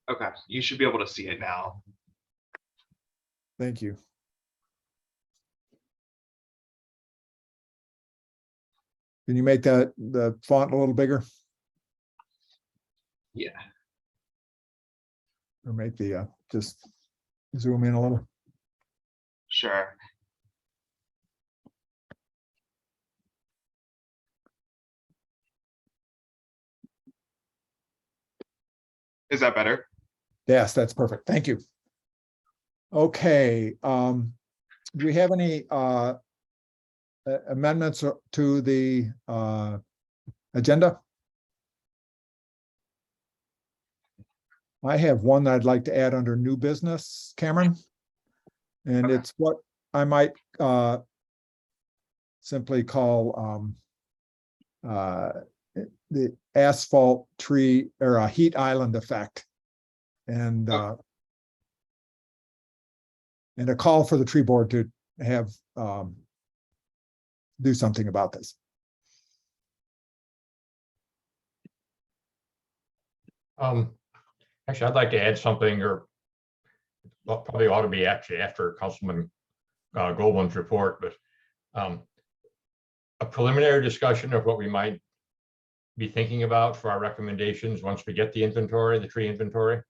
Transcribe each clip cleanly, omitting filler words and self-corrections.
Okay, you should be able to see it now. Thank you. Can you make that the font a little bigger, Yeah. or make the just zoom in a little? Sure. Is that better? Yes, that's perfect. Thank you. Okay, do we have any amendments to the agenda? I have one that I'd like to add under new business, Cameron. And Okay. it's what I might simply call the asphalt tree or a heat island effect. And Okay. and a call for the tree board to have do something about this. Actually, I'd like to add something, or well, probably ought to be actually after Councilman Goldman's report, but a preliminary discussion of what we might be thinking about for our recommendations once we get the inventory, the tree inventory.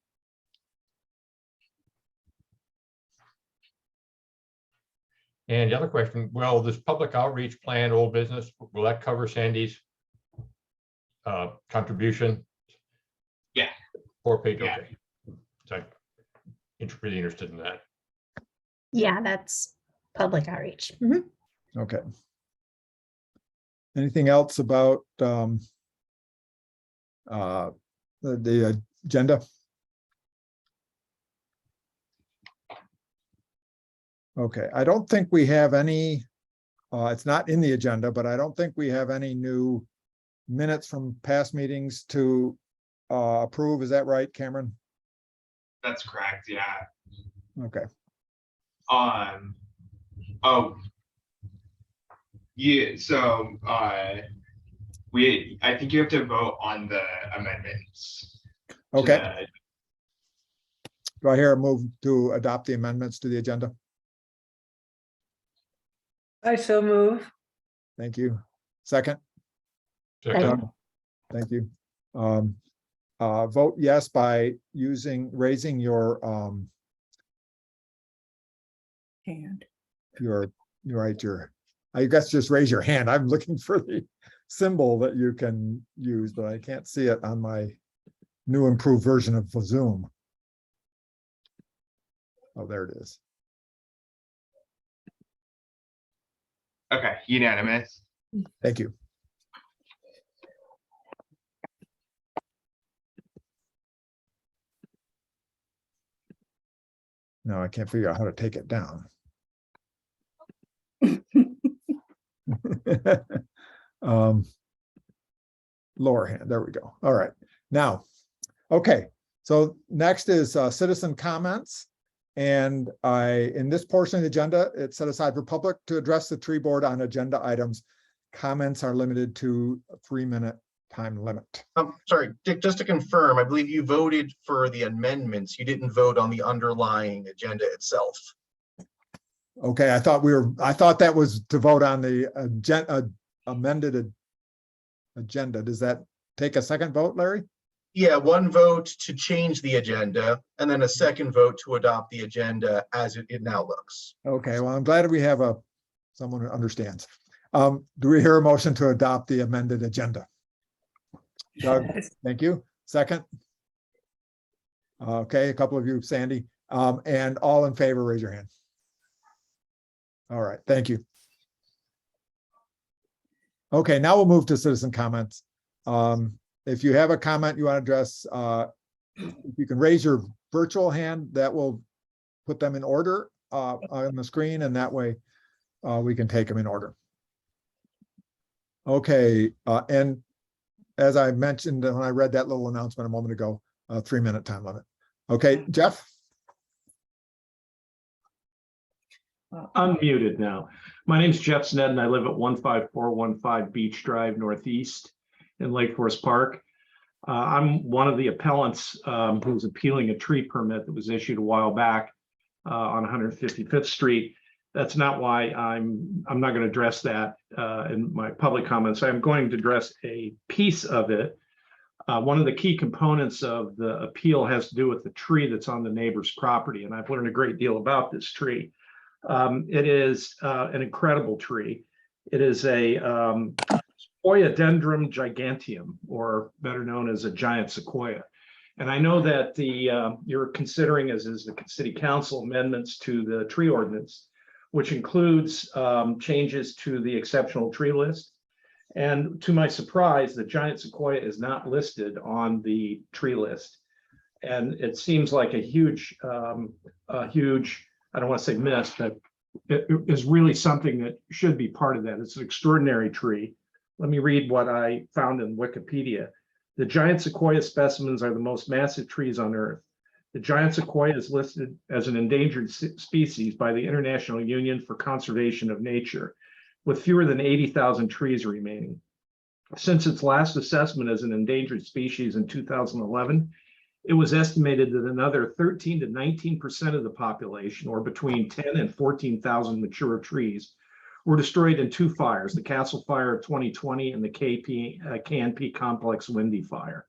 And the other question, well, this public outreach plan, old business, will that cover Sandy's contribution? Yeah. 4-page, Yeah. okay. So I'm really interested in that. Yeah, that's public outreach. Mhm. Okay. Anything else about the agenda? Okay, I don't think we have any, it's not in the agenda, but I don't think we have any new minutes from past meetings to approve. Is that right, Cameron? That's correct. Yeah. Okay, Oh. Yeah, so I think you have to vote on the amendments. okay. Do I hear a move to adopt the amendments to the agenda? I so move. Thank you. Second? Second. Thank you. Vote yes by raising your Hand. I guess just raise your hand. I'm looking for the symbol that you can use, but I can't see it on my new improved version of Zoom. Oh, there it is. Okay, unanimous. Thank you. No, I can't figure out how to take it down. Lower hand, there we go. All right, now, okay, so next is citizen comments. And in this portion of the agenda, it's set aside for public to address the tree board on agenda items. Comments are limited to a 3-minute time limit. Sorry, Dick, just to confirm, I believe you voted for the amendments. You didn't vote on the underlying agenda itself. Okay, I thought that was to vote on the amended agenda. Does that take a second vote, Larry? Yeah, one vote to change the agenda and then a second vote to adopt the agenda as it now looks. Okay, well, I'm glad we have someone who understands. Do we hear a motion to adopt the amended agenda? Doug, thank you. Second? Okay, a couple of you, Sandy. And all in favor, raise your hand. All right, thank you. Okay, now we'll move to citizen comments. If you have a comment you want to address, you can raise your virtual hand. That will put them in order on the screen, and that way we can take them in order. Okay, and as I mentioned when I read that little announcement a moment ago, a 3-minute time limit. Okay, Jeff? Unmuted now. My name's Jeff Sned and I live at 15415 Beach Drive Northeast in Lake Forest Park. I'm one of the appellants who's appealing a tree permit that was issued a while back on 155th Street. That's not why I'm not going to address that in my public comments. I'm going to address a piece of it. One of the key components of the appeal has to do with the tree that's on the neighbor's property, and I've learned a great deal about this tree. It is an incredible tree. It is a Sequoia dendrum giganteum, or better known as a giant sequoia. And I know that you're considering, as is the city council, amendments to the tree ordinance, which includes changes to the exceptional tree list. And to my surprise, the giant sequoia is not listed on the tree list. And it seems like a huge, I don't want to say miss, but it is really something that should be part of that. It's an extraordinary tree. Let me read what I found in Wikipedia. The giant sequoia specimens are the most massive trees on Earth. The giant sequoia is listed as an endangered species by the International Union for Conservation of Nature, with fewer than 80,000 trees remaining. Since its last assessment as an endangered species in 2011, it was estimated that another 13 to 19% of the population, or between 10 and 14,000 mature trees, were destroyed in two fires, the Castle Fire of 2020 and the KNP Complex Windy Fire.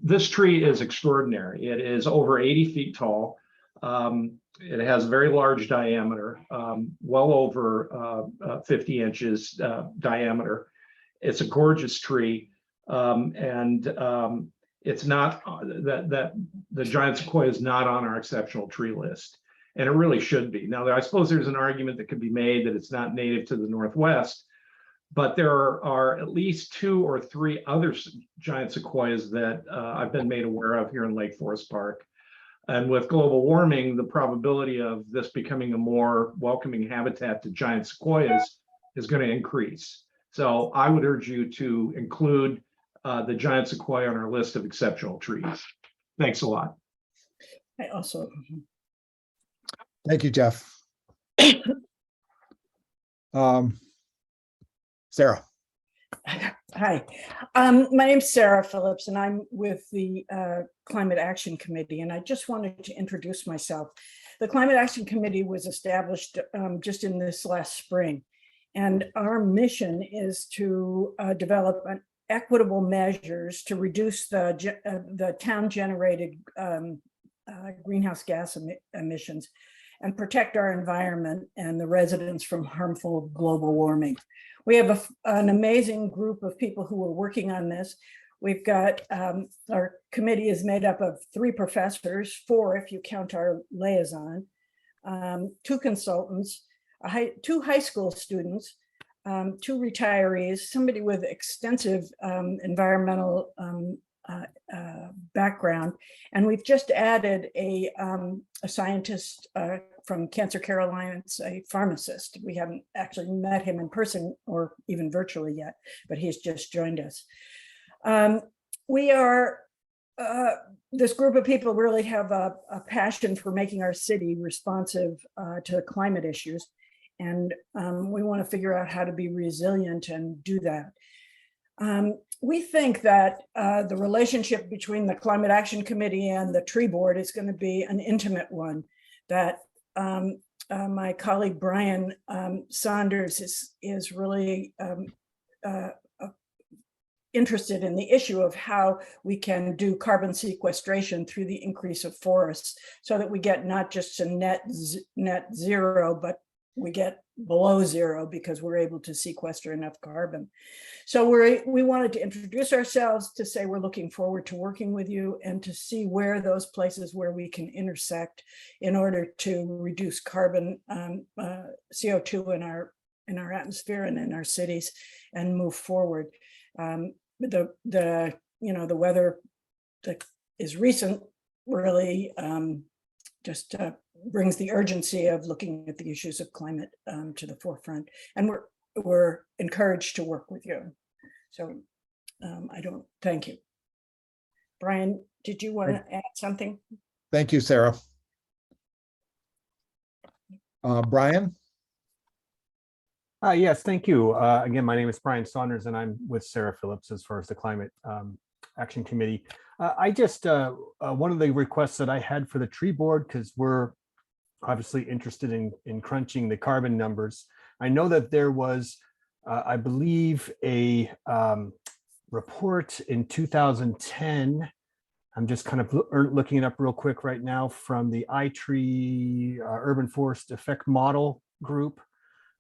This tree is extraordinary. It is over 80 feet tall. It has a very large diameter, well over 50 inches diameter. It's a gorgeous tree. It's not that the giant sequoia is not on our exceptional tree list, and it really should be. Now, I suppose there's an argument that could be made that it's not native to the Northwest, but there are at least 2 or 3 other giant sequoias that I've been made aware of here in Lake Forest Park. And with global warming, the probability of this becoming a more welcoming habitat to giant sequoias is going to increase. So I would urge you to include the giant sequoia on our list of exceptional trees. Thanks a lot. I also, Thank you, Jeff. Sarah. hi. My name's Sarah Phillips, and I'm with the Climate Action Committee, and I just wanted to introduce myself. The Climate Action Committee was established just in this last spring, and our mission is to develop an equitable measures to reduce the town-generated greenhouse gas emissions and protect our environment and the residents from harmful global warming. We have an amazing group of people who are working on this. We've got, our committee is made up of 3 professors, 4 if you count our liaison, 2 consultants, 2 high school students, 2 retirees, somebody with extensive environmental background, and we've just added a scientist from Cancer Care Alliance, a pharmacist. We haven't actually met him in person or even virtually yet, but he's just joined us. We are, this group of people really have a passion for making our city responsive to the climate issues. And we want to figure out how to be resilient and do that. We think that the relationship between the Climate Action Committee and the Tree Board is going to be an intimate one, that my colleague Brian Saunders is really interested in the issue of how we can do carbon sequestration through the increase of forests, so that we get not just a net zero, but we get below zero because we're able to sequester enough carbon. So we wanted to introduce ourselves, to say we're looking forward to working with you and to see where those places where we can intersect in order to reduce carbon CO2 in our atmosphere and in our cities and move forward. The weather that is recent really just brings the urgency of looking at the issues of climate to the forefront, and we're encouraged to work with you. So thank you. Brian, did you want to add something? Thank you, Sarah. Brian? Yes, thank you. Again, my name is Brian Saunders, and I'm with Sarah Phillips as far as the Climate Action Committee. I just, one of the requests that I had for the tree board, because we're obviously interested in crunching the carbon numbers. I know that there was, I believe, a report in 2010. I'm just kind of looking it up real quick right now from the iTree Urban Forest Effect Model Group.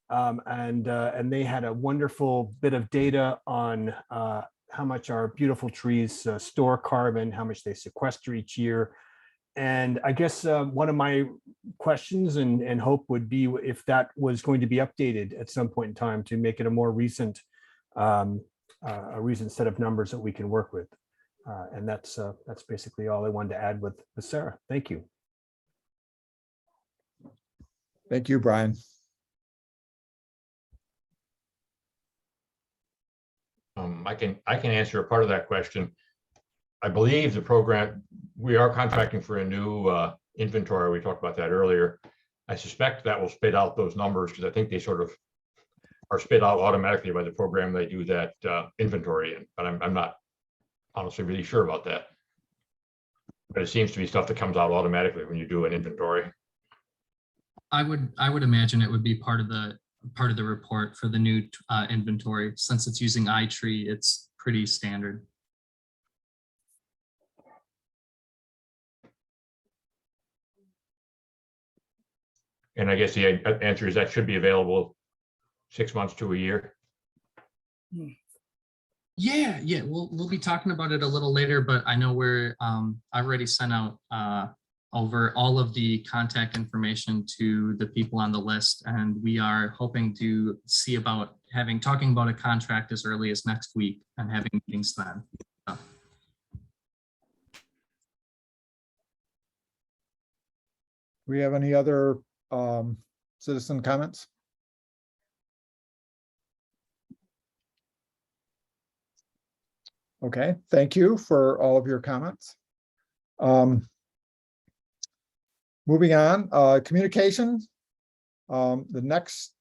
And they had a wonderful bit of data on how much our beautiful trees store carbon, how much they sequester each year. And I guess one of my questions and hope would be if that was going to be updated at some point in time to make it a more recent set of numbers that we can work with. And that's basically all I wanted to add with Sarah. Thank you. Thank you, Brian. I can answer a part of that question. I believe the program, we are contracting for a new inventory. We talked about that earlier. I suspect that will spit out those numbers because I think they sort of are spit out automatically by the program they do that inventory in, but I'm not honestly really sure about that. But it seems to be stuff that comes out automatically when you do an inventory. I would imagine it would be part of the report for the new inventory. Since it's using iTree, it's pretty standard. And I guess the answer is that should be available 6 months to a year. Yeah, we'll be talking about it a little later, but I know I've already sent out over all of the contact information to the people on the list, and we are hoping to see about talking about a contract as early as next week and having meetings then. We have any other citizen comments? Okay, thank you for all of your comments. Moving on, communication. The next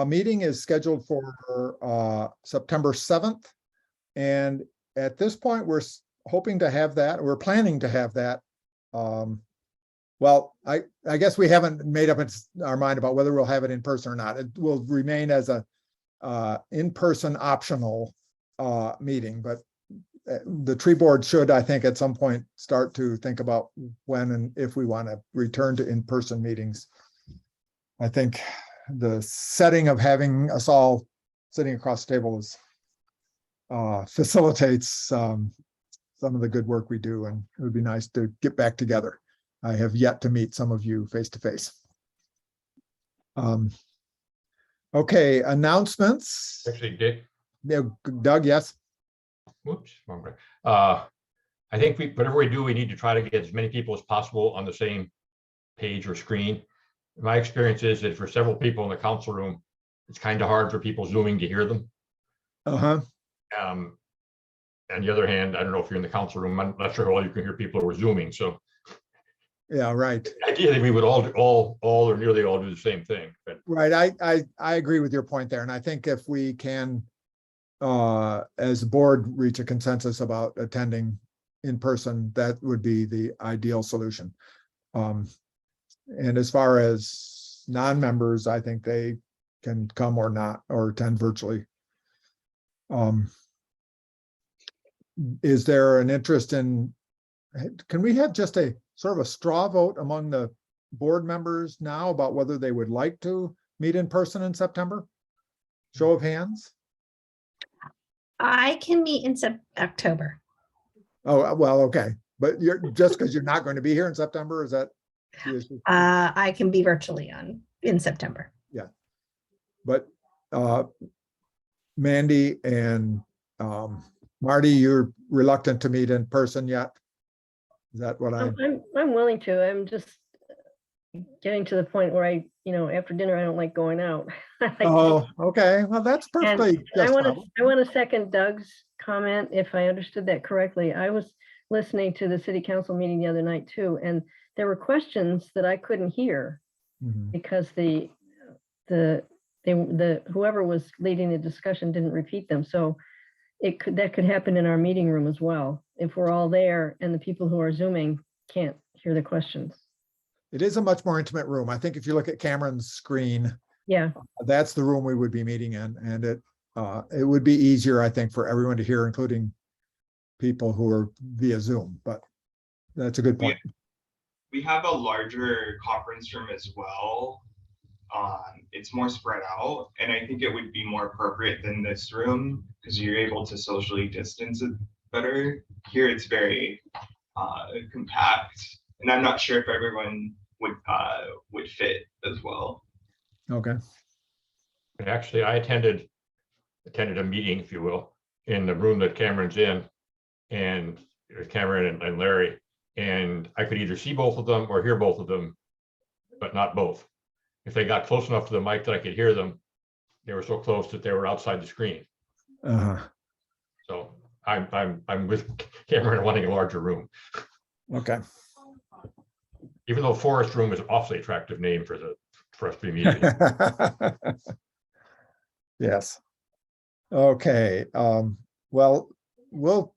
meeting is scheduled for September 7th. And at this point, we're hoping to have that, we're planning to have that. Well, I guess we haven't made up our mind about whether we'll have it in person or not. It will remain as a in-person optional meeting, but the tree board should, I think, at some point start to think about when and if we want to return to in-person meetings. I think the setting of having us all sitting across the table is facilitates some of the good work we do, and it would be nice to get back together. I have yet to meet some of you face to face. Okay, announcements. Actually, Dick. Yeah, Doug, yes. Whoops. I think whatever we do, we need to try to get as many people as possible on the same page or screen. My experience is that for several people in the council room, it's kind of hard for people Zooming to hear them. Uh-huh. On the other hand, I don't know if you're in the council room, I'm not sure how well you can hear people who are Zooming. So yeah, right. Ideally, we would all or nearly all do the same thing. But. Right. I agree with your point there. And I think if we can, as a board, reach a consensus about attending in person, that would be the ideal solution. And as far as non-members, I think they can come or not, or attend virtually. Is there an interest in, can we have just a sort of a straw vote among the board members now about whether they would like to meet in person in September? Show of hands. I can meet in October. Oh, well, okay. But you're just because you're not going to be here in September, is that the issue? I can be virtually in September. Yeah. But Mandy and Marty, you're reluctant to meet in person yet? Is that what I'm willing to. I'm just getting to the point where after dinner, I don't like going out. Oh, okay. Well, that's perfectly. I want to second Doug's comment, if I understood that correctly. I was listening to the city council meeting the other night too, and there were questions that I couldn't hear because the whoever was leading the discussion didn't repeat them. So that could happen in our meeting room as well. If we're all there and the people who are Zooming can't hear the questions. It is a much more intimate room. I think if you look at Cameron's screen, Yeah, that's the room we would be meeting in, and it would be easier, I think, for everyone to hear, including people who are via Zoom, but that's a good point. We have a larger conference room as well. It's more spread out, and I think it would be more appropriate than this room because you're able to socially distance it better. Here it's very compact, and I'm not sure if everyone would fit as well. Okay. And actually, I attended a meeting, if you will, in the room that Cameron's in, and it was Cameron and Larry, and I could either see both of them or hear both of them, but not both. If they got close enough to the mic that I could hear them, they were so close that they were outside the screen. So I'm with Cameron wanting a larger room. Okay. Even though Forest Room is an awfully attractive name for us to be meeting. Yes. Okay. Well, we'll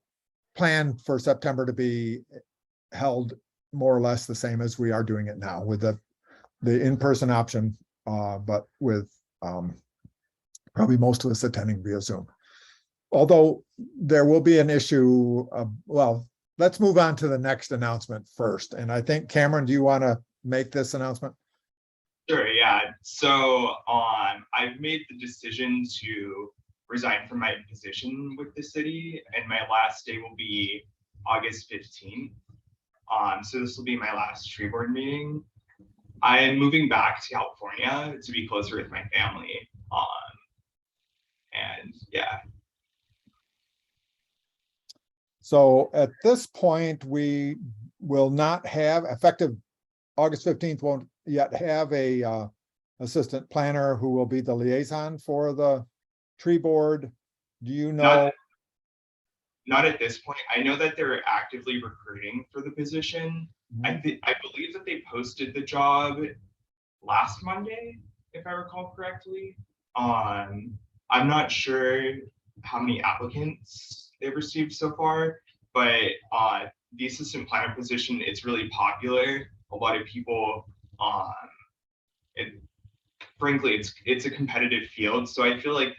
plan for September to be held more or less the same as we are doing it now with the in-person option, but with probably most of us attending via Zoom. Although there will be an issue of, well, let's move on to the next announcement first. And I think, Cameron, do you want to make this announcement? Sure, yeah. So I've made the decision to resign from my position with the city, and my last day will be August 15th. So this will be my last tree board meeting. I am moving back to California to be closer with my family. And yeah. So at this point, we will not have, effective August 15th, won't yet have a assistant planner who will be the liaison for the tree board. Do you know? Not at this point. I know that they're actively recruiting for the position. I believe that they posted the job last Monday, if I recall correctly. I'm not sure how many applicants they've received so far, but the assistant planner position is really popular. A lot of people, frankly, it's a competitive field, so I feel like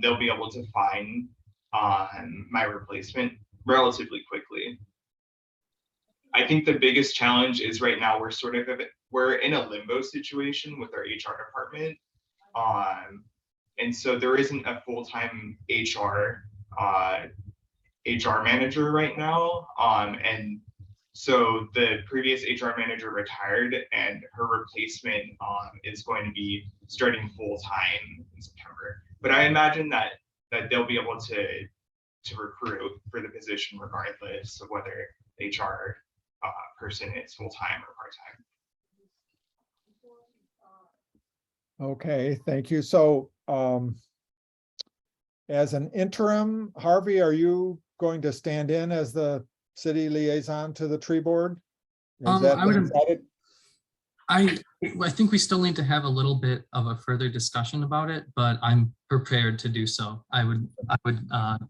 they'll be able to find my replacement relatively quickly. I think the biggest challenge is right now we're in a limbo situation with our HR department. And so there isn't a full-time HR manager right now. And so the previous HR manager retired, and her replacement is going to be starting full-time in September. But I imagine that they'll be able to recruit for the position regardless of whether HR person is full-time or part-time. Okay, thank you. So as an interim, Harvey, are you going to stand in as the city liaison to the tree board? I think we still need to have a little bit of a further discussion about it, but I'm prepared to do so. I would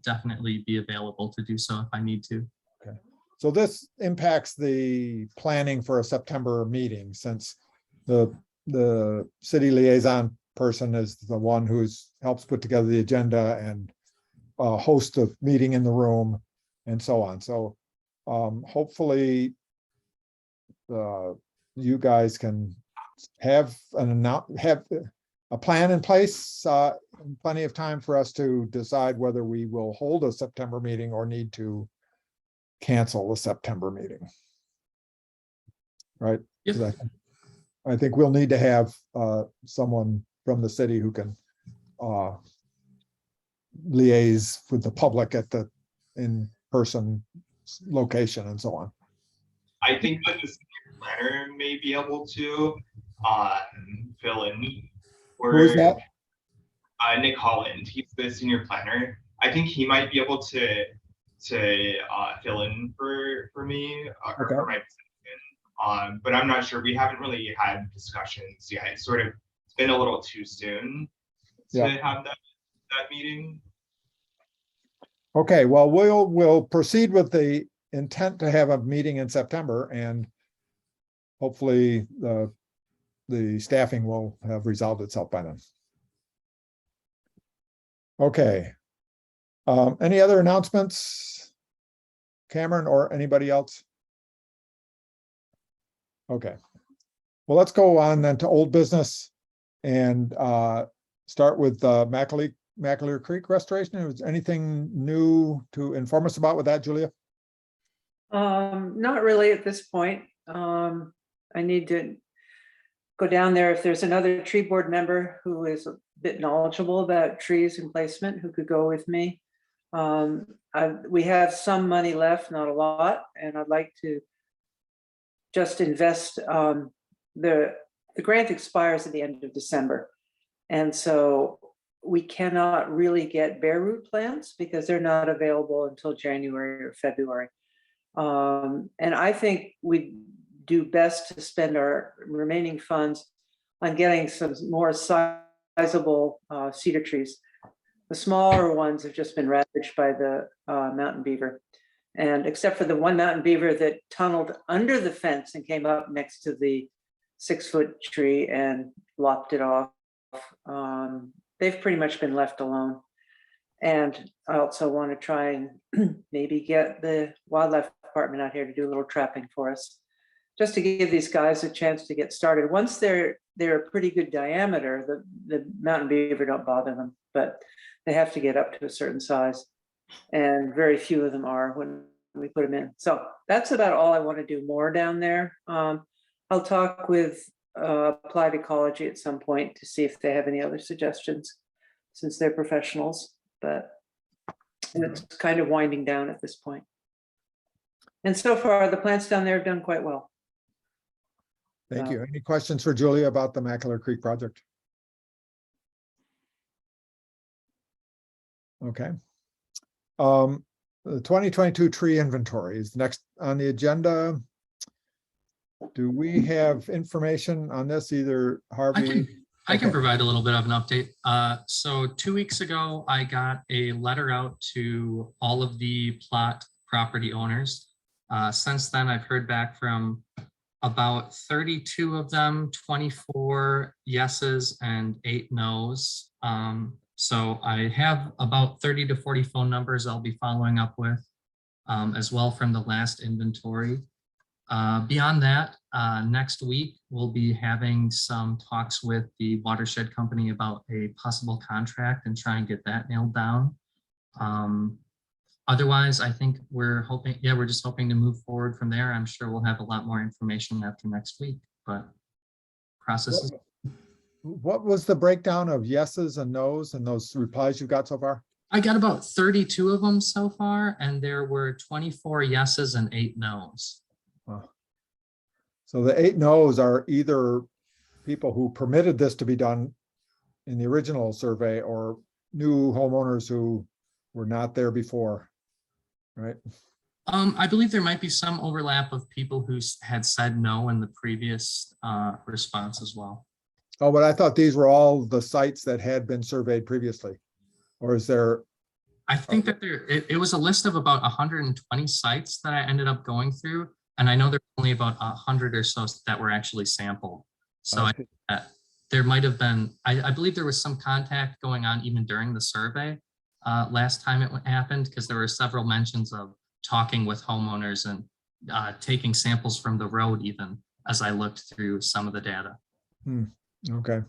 definitely be available to do so if I need to. Okay. So this impacts the planning for a September meeting, since the city liaison person is the one who's helps put together the agenda and host the meeting in the room and so on. So hopefully you guys can have a plan in place, plenty of time for us to decide whether we will hold a September meeting or need to cancel the September meeting. Right? Yep. I think we'll need to have someone from the city who can liaise with the public at the in-person location and so on. I think that the senior planner may be able to fill in. Who is that? Nick Holland. He's the senior planner. I think he might be able to fill in for me or for my position. But I'm not sure. We haven't really had discussions yet. It's been a little too soon to have that meeting. Okay, well, we'll proceed with the intent to have a meeting in September, and hopefully the staffing will have resolved itself by then. Okay. Any other announcements? Cameron or anybody else? Okay. Well, let's go on then to old business and start with Macular Creek restoration. Is anything new to inform us about with that, Julia? Not really at this point. I need to go down there if there's another tree board member who is a bit knowledgeable about trees and placement who could go with me. We have some money left, not a lot, and I'd like to just invest. The grant expires at the end of December, and so we cannot really get bare root plants because they're not available until January or February. And I think we do best to spend our remaining funds on getting some more sizable cedar trees. The smaller ones have just been ravaged by the mountain beaver. And except for the one mountain beaver that tunneled under the fence and came up next to the 6-foot tree and lopped it off, they've pretty much been left alone. And I also want to try and maybe get the wildlife department out here to do a little trapping for us, just to give these guys a chance to get started. Once they're a pretty good diameter, the mountain beaver don't bother them, but they have to get up to a certain size. And very few of them are when we put them in. So that's about all I want to do more down there. I'll talk with Applied Ecology at some point to see if they have any other suggestions, since they're professionals, but it's kind of winding down at this point. And so far, the plants down there have done quite well. Thank you. Any questions for Julia about the Macular Creek project? Okay. The 2022 tree inventory is next on the agenda. Do we have information on this, either Harvey? I can provide a little bit of an update. So 2 weeks ago, I got a letter out to all of the plot property owners. Since then, I've heard back from about 32 of them, 24 yeses and 8 nos. So I have about 30 to 40 phone numbers I'll be following up with, as well from the last inventory. Beyond that, next week, we'll be having some talks with the watershed company about a possible contract and try and get that nailed down. Otherwise, I think we're just hoping to move forward from there. I'm sure we'll have a lot more information after next week, but processes. What was the breakdown of yeses and nos and those replies you got so far? I got about 32 of them so far, and there were 24 yeses and 8 nos. Wow. So the 8 no's are either people who permitted this to be done in the original survey or new homeowners who were not there before, right? I believe there might be some overlap of people who had said no in the previous response as well. Oh, but I thought these were all the sites that had been surveyed previously, or is there? I think that it was a list of about 120 sites that I ended up going through. And I know there's only about 100 or so that were actually sampled. So there might have been, I believe there was some contact going on even during the survey last time it happened, because there were several mentions of talking with homeowners and taking samples from the road even as I looked through some of the data. Okay.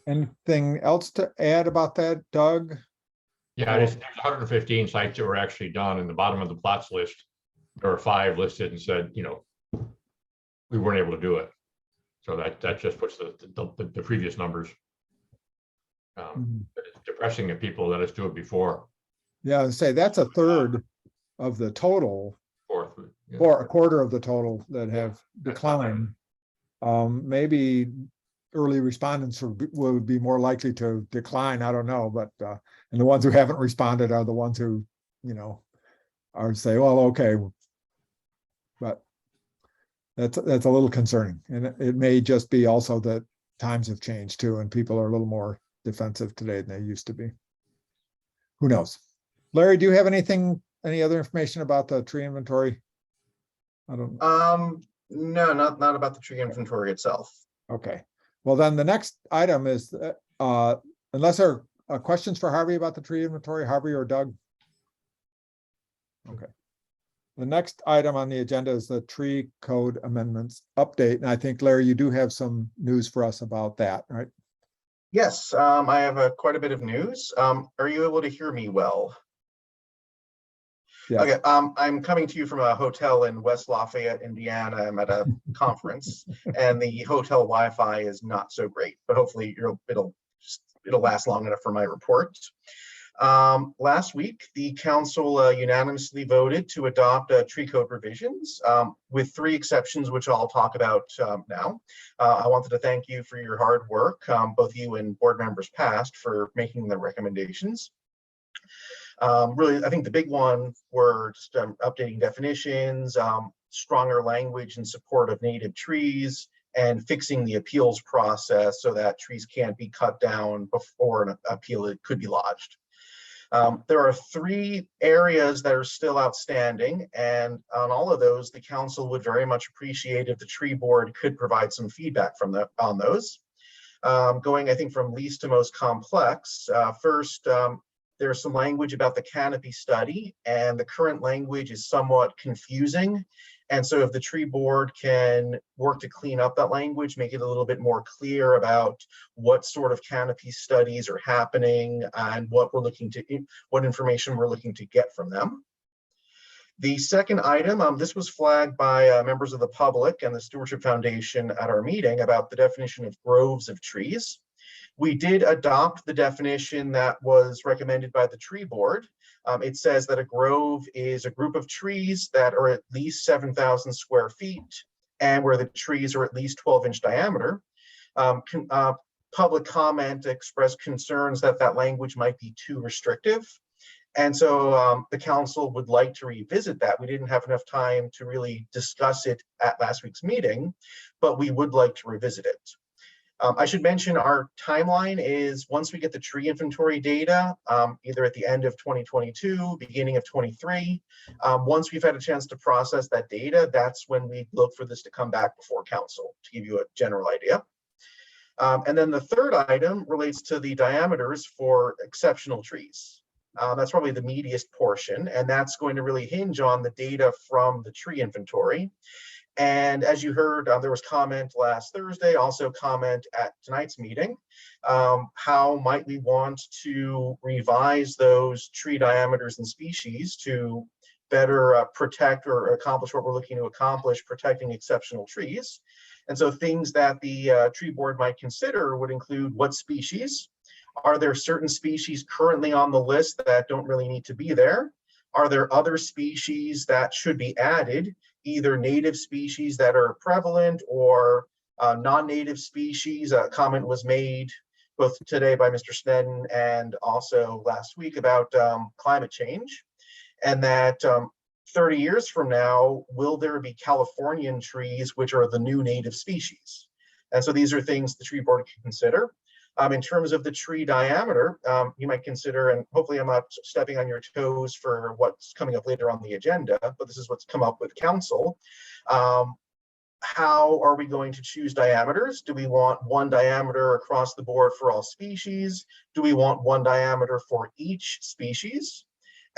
Anything else to add about that, Doug? Yeah, there's 115 sites that were actually done. In the bottom of the plots list, there were 5 listed and said, we weren't able to do it. So that just puts the previous numbers. It's depressing to people that us do it before. Yeah, I'd say that's a third of the total, Fourth, or a quarter of the total that have declined. Maybe early respondents would be more likely to decline. I don't know, but and the ones who haven't responded are the ones who, are say, well, okay, but that's a little concerning, and it may just be also that times have changed too, and people are a little more defensive today than they used to be. who knows? Larry, do you have anything, any other information about the tree inventory? I don't, No, not about the tree inventory itself. okay. Well, then the next item is, unless there are questions for Harvey about the tree inventory, Harvey or Doug? Okay. The next item on the agenda is the tree code amendments update. And I think, Larry, you do have some news for us about that, right? Yes, I have quite a bit of news. Are you able to hear me well? Yes. Okay, I'm coming to you from a hotel in West Lafayette, Indiana. I'm at a conference, and the hotel Wi-Fi is not so great, but hopefully it'll last long enough for my report. Last week, the council unanimously voted to adopt tree code revisions with 3 exceptions, which I'll talk about now. I wanted to thank you for your hard work, both you and board members past, for making the recommendations. Really, I think the big one were just updating definitions, stronger language in support of native trees, and fixing the appeals process so that trees can't be cut down before an appeal could be lodged. There are 3 areas that are still outstanding, and on all of those, the council would very much appreciate if the tree board could provide some feedback on those. Going, I think, from least to most complex. First, there's some language about the Canopy Study, and the current language is somewhat confusing. And so if the tree board can work to clean up that language, make it a little bit more clear about what sort of canopy studies are happening and what information we're looking to get from them. The second item, this was flagged by members of the public and the Stewardship Foundation at our meeting about the definition of groves of trees. We did adopt the definition that was recommended by the tree board. It says that a grove is a group of trees that are at least 7,000 square feet and where the trees are at least 12-inch diameter. Public comment expressed concerns that that language might be too restrictive. And so the council would like to revisit that. We didn't have enough time to really discuss it at last week's meeting, but we would like to revisit it. I should mention our timeline is once we get the tree inventory data, either at the end of 2022, beginning of 23, once we've had a chance to process that data, that's when we look for this to come back before council, to give you a general idea. And then the third item relates to the diameters for exceptional trees. That's probably the meatiest portion, and that's going to really hinge on the data from the tree inventory. And as you heard, there was comment last Thursday, also comment at tonight's meeting. How might we want to revise those tree diameters and species to better protect or accomplish what we're looking to accomplish, protecting exceptional trees? And so things that the tree board might consider would include what species. Are there certain species currently on the list that don't really need to be there? Are there other species that should be added, either native species that are prevalent or non-native species? A comment was made both today by Mr. Snedden and also last week about climate change, and that 30 years from now, will there be Californian trees, which are the new native species? And so these are things the tree board can consider. In terms of the tree diameter, you might consider, and hopefully I'm not stepping on your toes for what's coming up later on the agenda, but this is what's come up with council. How are we going to choose diameters? Do we want one diameter across the board for all species? Do we want one diameter for each species?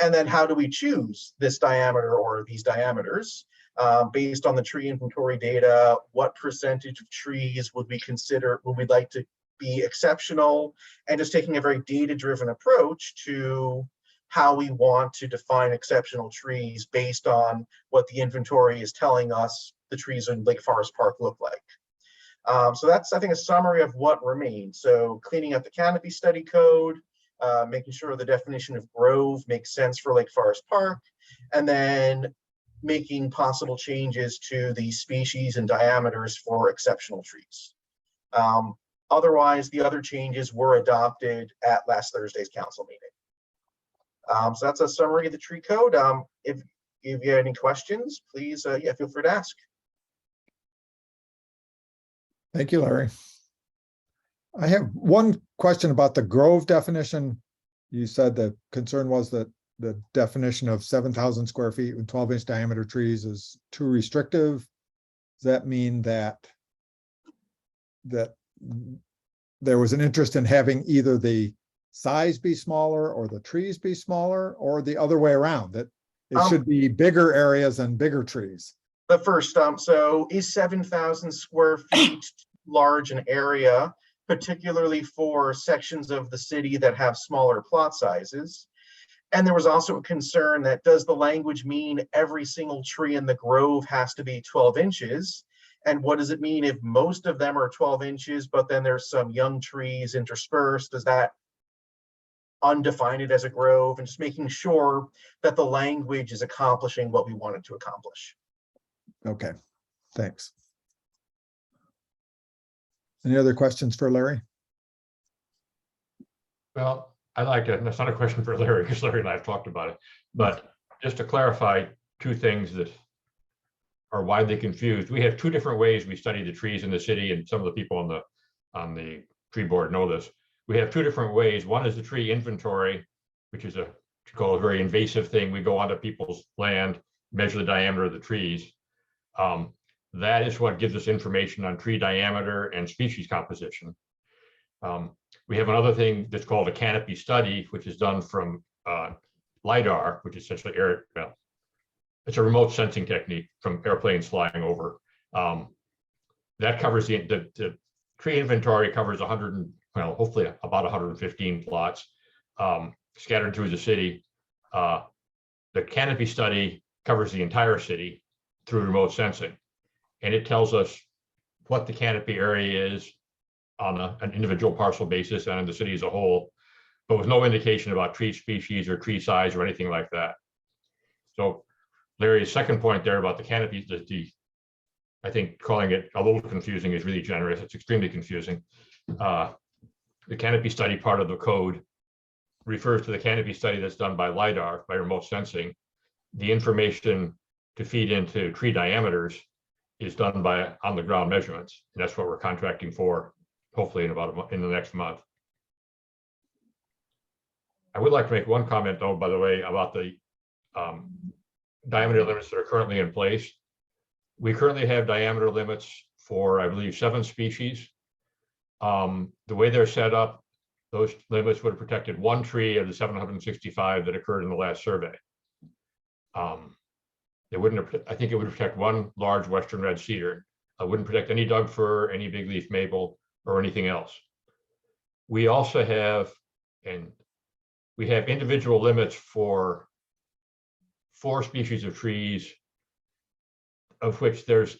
And then how do we choose this diameter or these diameters? Based on the tree inventory data, what percentage of trees would we consider, would we like to be exceptional, and just taking a very data-driven approach to how we want to define exceptional trees based on what the inventory is telling us the trees in Lake Forest Park look like. So that's, I think, a summary of what remains. So cleaning up the Canopy Study code, making sure the definition of grove makes sense for Lake Forest Park, and then making possible changes to the species and diameters for exceptional trees. Otherwise, the other changes were adopted at last Thursday's council meeting. So that's a summary of the tree code. If you have any questions, please, yeah, feel free to ask. Thank you, Larry. I have one question about the grove definition. you said the concern was that the definition of 7,000 square feet with 12-inch diameter trees is too restrictive. Does that mean that there was an interest in having either the size be smaller or the trees be smaller, or the other way around, that it should be bigger areas and bigger trees? The first, so is 7,000 square feet large an area, particularly for sections of the city that have smaller plot sizes? And there was also a concern that, does the language mean every single tree in the grove has to be 12 inches? And what does it mean if most of them are 12 inches, but then there's some young trees interspersed? Does that undefine it as a grove? And just making sure that the language is accomplishing what we wanted to accomplish. Okay, thanks. Any other questions for Larry? Well, I like it. That's not a question for Larry, because Larry and I have talked about it. But just to clarify two things that are widely confused. We have two different ways we study the trees in the city, and some of the people on the tree board know this. We have two different ways. One is the tree inventory, which is a very invasive thing. We go onto people's land, measure the diameter of the trees. That is what gives us information on tree diameter and species composition. We have another thing that's called a Canopy Study, which is done from LiDAR, which is essentially it's a remote sensing technique from airplanes flying over. That covers the tree inventory covers hopefully about 115 plots scattered through the city. The Canopy Study covers the entire city through remote sensing, and it tells us what the canopy area is on an individual parcel basis and in the city as a whole, but with no indication about tree species or tree size or anything like that. So Larry's second point there about the canopy, I think calling it a little confusing is really generous. It's extremely confusing. The Canopy Study part of the code refers to the canopy study that's done by LiDAR, by remote sensing. The information to feed into tree diameters is done by on the ground measurements. And that's what we're contracting for, hopefully in the next month. I would like to make one comment though, by the way, about the diameter limits that are currently in place. We currently have diameter limits for, I believe, 7 species. The way they're set up, those limits would have protected 1 tree of the 765 that occurred in the last survey. It wouldn't have, I think it would protect 1 large western red cedar. It wouldn't protect any Doug fir, any big leaf maple, or anything else. We also have, we have individual limits for 4 species of trees, of which there is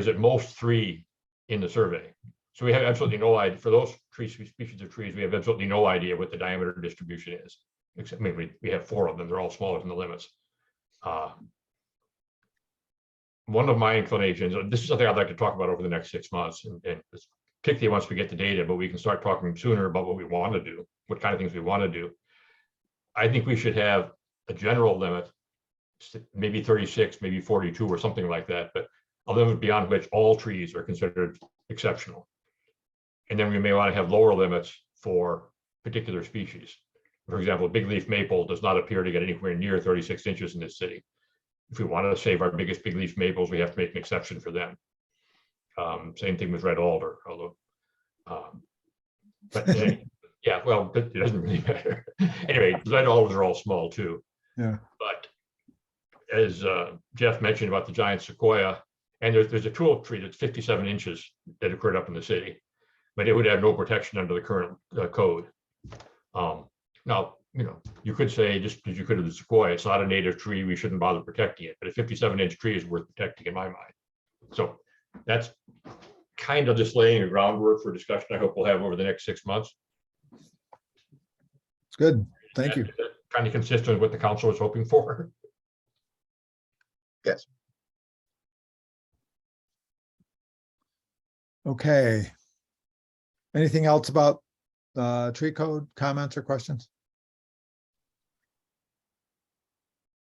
at most 3 in the survey. So we have absolutely no idea for those species of trees. We have absolutely no idea what the diameter distribution is. Except maybe we have 4 of them. They're all smaller than the limits. One of my inclinations, this is something I'd like to talk about over the next 6 months, and particularly once we get the data, but we can start talking sooner about what we want to do, what kind of things we want to do. I think we should have a general limit, maybe 36, maybe 42 or something like that, but a limit beyond which all trees are considered exceptional. And then we may want to have lower limits for particular species. For example, big leaf maple does not appear to get anywhere near 36 inches in this city. If we want to save our biggest big leaf maples, we have to make an exception for them. Same thing with red alder, although, but yeah, well, it doesn't really matter. Anyway, red alders are all small too. Yeah. But as Jeff mentioned about the giant sequoia, and there's a tulip tree that's 57 inches that occurred up in the city, but it would have no protection under the current code. Now, you could say, just as you could of the sequoia, it's not a native tree, we shouldn't bother protecting it, but a 57-inch tree is worth protecting in my mind. So that's kind of just laying a groundwork for discussion I hope we'll have over the next 6 months. It's good. Thank you. Kind of consistent with what the council was hoping for. Yes. Okay. Anything else about the tree code, comments or questions?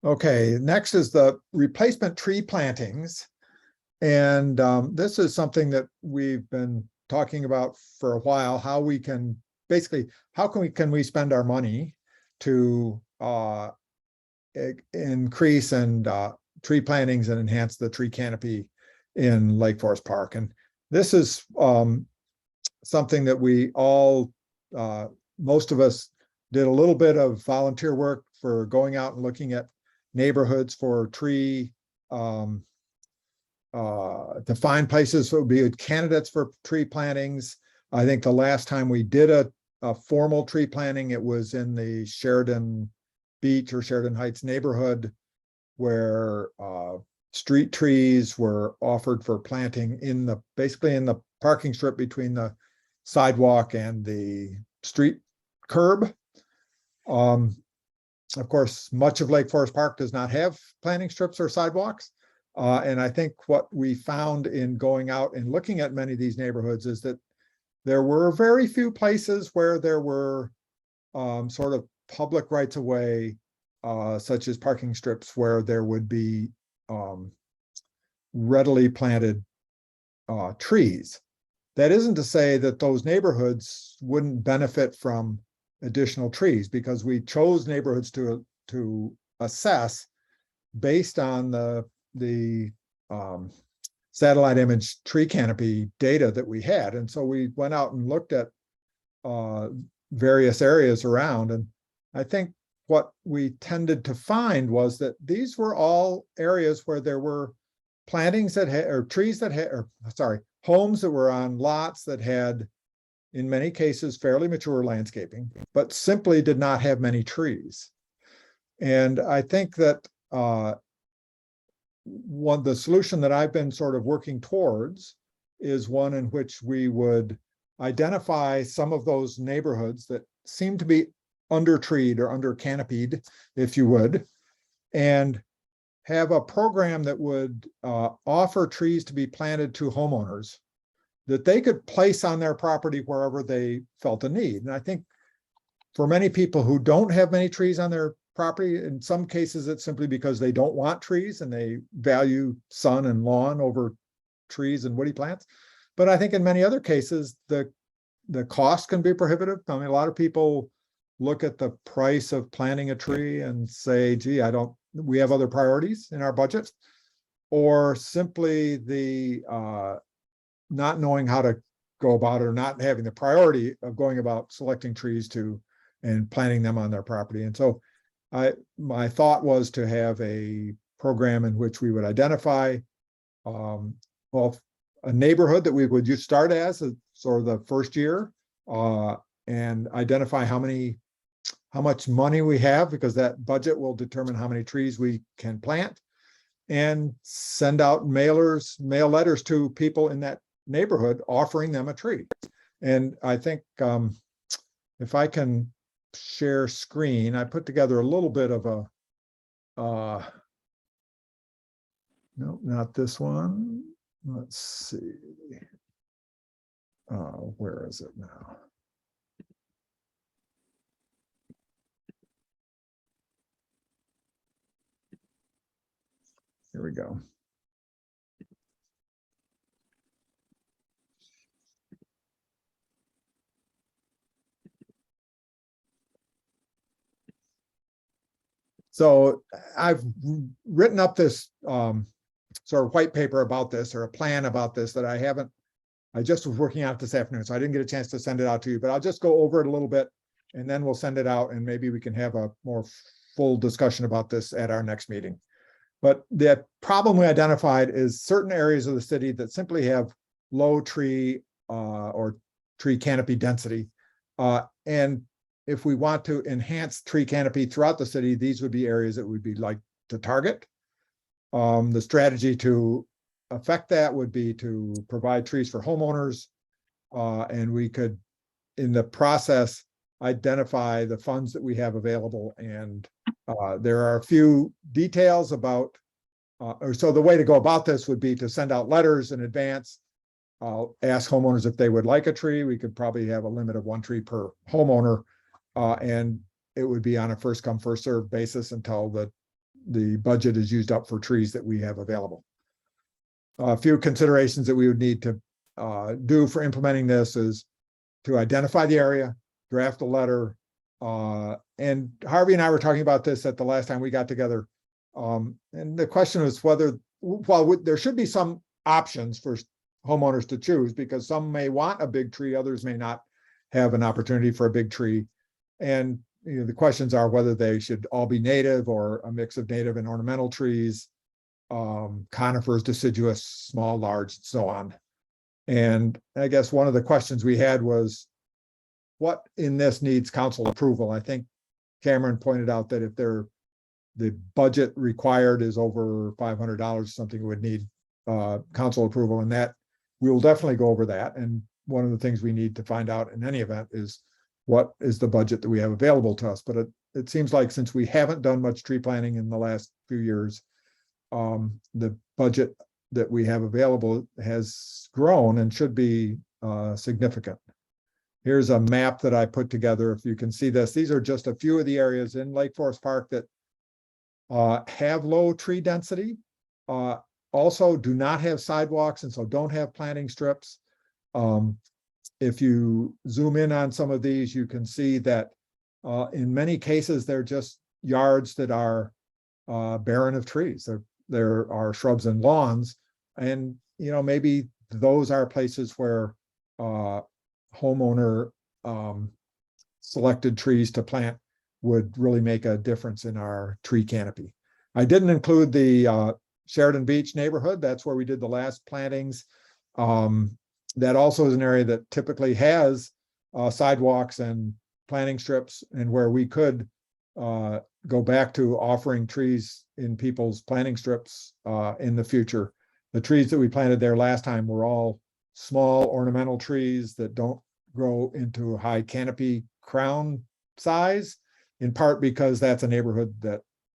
Okay, next is the replacement tree plantings. And this is something that we've been talking about for a while, how we can basically, how can we spend our money to increase and tree plantings and enhance the tree canopy in Lake Forest Park. And this is something that we all, most of us did a little bit of volunteer work for going out and looking at neighborhoods for tree, to find places that would be candidates for tree plantings. I think the last time we did a formal tree planting, it was in the Sheridan Beach or Sheridan Heights neighborhood, where street trees were offered for planting in the, basically in the parking strip between the sidewalk and the street curb. Of course, much of Lake Forest Park does not have planting strips or sidewalks. And I think what we found in going out and looking at many of these neighborhoods is that there were very few places where there were sort of public rights of way, such as parking strips, where there would be readily planted trees. That isn't to say that those neighborhoods wouldn't benefit from additional trees, because we chose neighborhoods to assess based on the satellite image tree canopy data that we had. And so we went out and looked at various areas around. And I think what we tended to find was that these were all areas where there were plantings that had, or trees that had, or sorry, homes that were on lots that had, in many cases, fairly mature landscaping, but simply did not have many trees. And I think that the solution that I've been sort of working towards is one in which we would identify some of those neighborhoods that seem to be under-treed or under-canopied, if you would, and have a program that would offer trees to be planted to homeowners that they could place on their property wherever they felt a need. And I think for many people who don't have many trees on their property, in some cases it's simply because they don't want trees and they value sun and lawn over trees and woody plants. But I think in many other cases, the cost can be prohibitive. I mean, a lot of people look at the price of planting a tree and say, gee, we have other priorities in our budget, or simply the not knowing how to go about it, or not having the priority of going about selecting trees and planting them on their property. And so my thought was to have a program in which we would identify well, a neighborhood that we would just start as sort of the first year, and identify how much money we have, because that budget will determine how many trees we can plant, and send out mail letters to people in that neighborhood offering them a tree. And I think if I can share screen, I put together a little bit of a no, not this one. Let's see. Where is it now? Here we go. So I've written up this sort of white paper about this, or a plan about this, that I just was working on it this afternoon, so I didn't get a chance to send it out to you, but I'll just go over it a little bit and then we'll send it out, and maybe we can have a more full discussion about this at our next meeting. But the problem we identified is certain areas of the city that simply have low tree or tree canopy density. And if we want to enhance tree canopy throughout the city, these would be areas that we'd be like to target. The strategy to affect that would be to provide trees for homeowners. And we could, in the process, identify the funds that we have available. And there are a few details about, so the way to go about this would be to send out letters in advance. I'll ask homeowners if they would like a tree. We could probably have a limit of 1 tree per homeowner. And it would be on a first come, first served basis until the budget is used up for trees that we have available. A few considerations that we would need to do for implementing this is to identify the area, draft a letter. And Harvey and I were talking about this at the last time we got together. And the question was whether, well, there should be some options for homeowners to choose, because some may want a big tree, others may not have an opportunity for a big tree. And the questions are whether they should all be native or a mix of native and ornamental trees, conifers, deciduous, small, large, and so on. And I guess one of the questions we had was, what in this needs council approval? I think Cameron pointed out that if the budget required is over $500, something would need council approval, and that we will definitely go over that. And one of the things we need to find out in any event is what is the budget that we have available to us. But it seems like since we haven't done much tree planting in the last few years, the budget that we have available has grown and should be significant. Here's a map that I put together. If you can see this, these are just a few of the areas in Lake Forest Park that have low tree density, also do not have sidewalks and so don't have planting strips. If you zoom in on some of these, you can see that in many cases, they're just yards that are barren of trees. There are shrubs and lawns, and maybe those are places where homeowner selected trees to plant would really make a difference in our tree canopy. I didn't include the Sheridan Beach neighborhood. That's where we did the last plantings. That also is an area that typically has sidewalks and planting strips, and where we could go back to offering trees in people's planting strips in the future. The trees that we planted there last time were all small ornamental trees that don't grow into high canopy crown size, in part because that's a neighborhood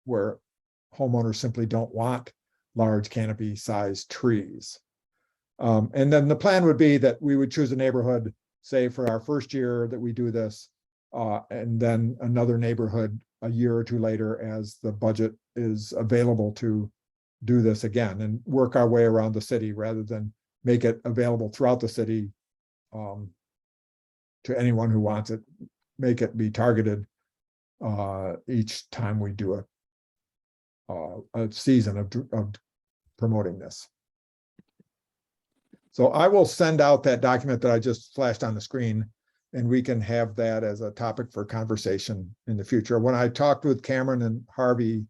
where homeowners simply don't want large canopy sized trees. And then the plan would be that we would choose a neighborhood, say for our first year that we do this, and then another neighborhood a year or two later as the budget is available to do this again, and work our way around the city rather than make it available throughout the city to anyone who wants it. Make it be targeted each time we do a season of promoting this. So I will send out that document that I just flashed on the screen, and we can have that as a topic for conversation in the future. When I talked with Cameron and Harvey,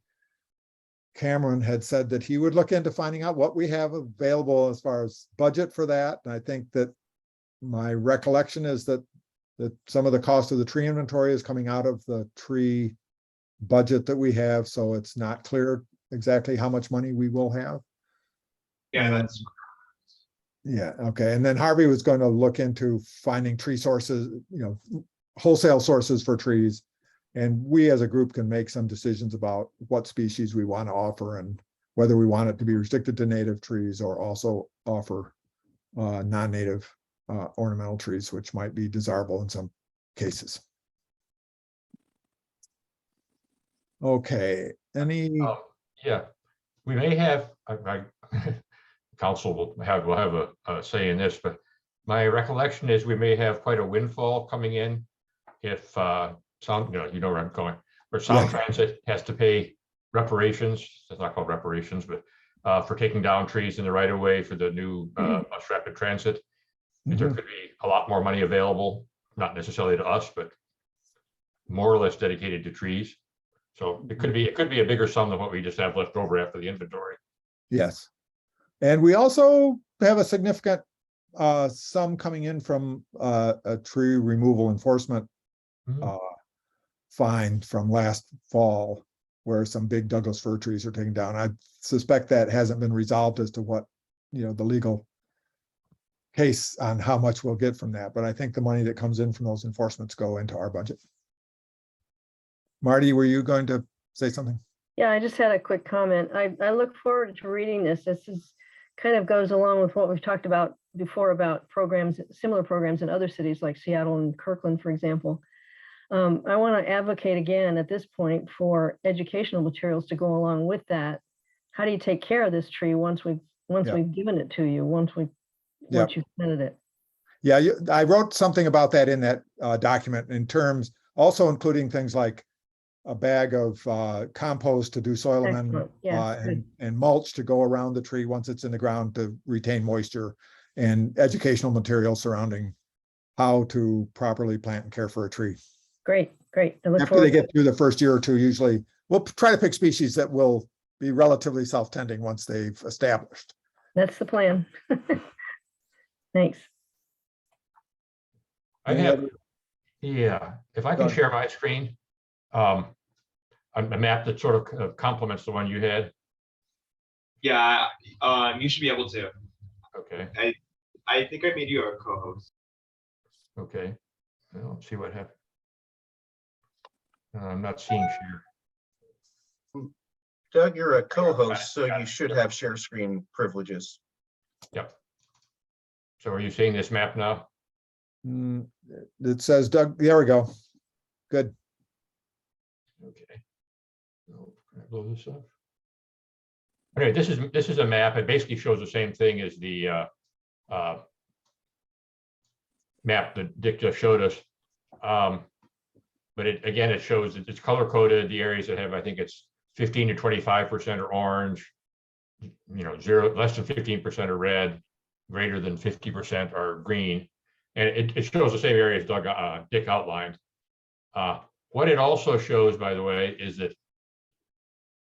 Cameron had said that he would look into finding out what we have available as far as budget for that. And I think that my recollection is that some of the cost of the tree inventory is coming out of the tree budget that we have. So it's not clear exactly how much money we will have. Yeah, that's yeah, okay. And then Harvey was going to look into finding tree sources, wholesale sources for trees. And we as a group can make some decisions about what species we want to offer and whether we want it to be restricted to native trees or also offer non-native ornamental trees, which might be desirable in some cases. Okay, Yeah, we may have, council will have a say in this, but my recollection is we may have quite a windfall coming in if Sound, you know where I'm going, where Sound Transit has to pay reparations. It's not called reparations, but for taking down trees in the right of way for the new bus rapid transit. There could be a lot more money available, not necessarily to us, but more or less dedicated to trees. So it could be a bigger sum than what we just have left over after the inventory. Yes. And we also have a significant sum coming in from a tree removal enforcement fine from last fall, where some big Douglas fir trees are taken down. I suspect that hasn't been resolved as to what, the legal case on how much we'll get from that. But I think the money that comes in from those enforcements go into our budget. Marty, were you going to say something? Yeah, I just had a quick comment. I look forward to reading this. This is kind of goes along with what we've talked about before about programs, similar programs in other cities like Seattle and Kirkland, for example. I want to advocate again at this point for educational materials to go along with that. How do you take care of this tree once we've given it to you, once you've planted it? Yeah, I wrote something about that in that document in terms, also including things like a bag of compost to do soil amendment Excellent. Yeah, good. and mulch to go around the tree once it's in the ground to retain moisture, and educational material surrounding how to properly plant and care for a tree. Great, great. I look After they forward to get through the first year or two, usually we'll try to pick species that will be relatively self-tending once they've established. That's the plan. Thanks. I Any have, other- yeah, if I can Doug. share my screen, a map that sort of complements the one you had. Yeah, you should be able to. Okay, I think I made you a co-host. okay. Well, let's see what happened. I'm not seeing share. Doug, you're a co-host, so you should have share screen privileges. Yep. So are you seeing this map now? It says Doug, there we go. Good. Okay. Oh, can I blow this up? Okay, this is a map. It basically shows the same thing as the map that Dick just showed us. But it shows that it's color coded. The areas that have, I think it's 15 to 25% are orange, less than 15% are red, greater than 50% are green. And it shows the same areas Dick outlined. What it also shows, by the way, is that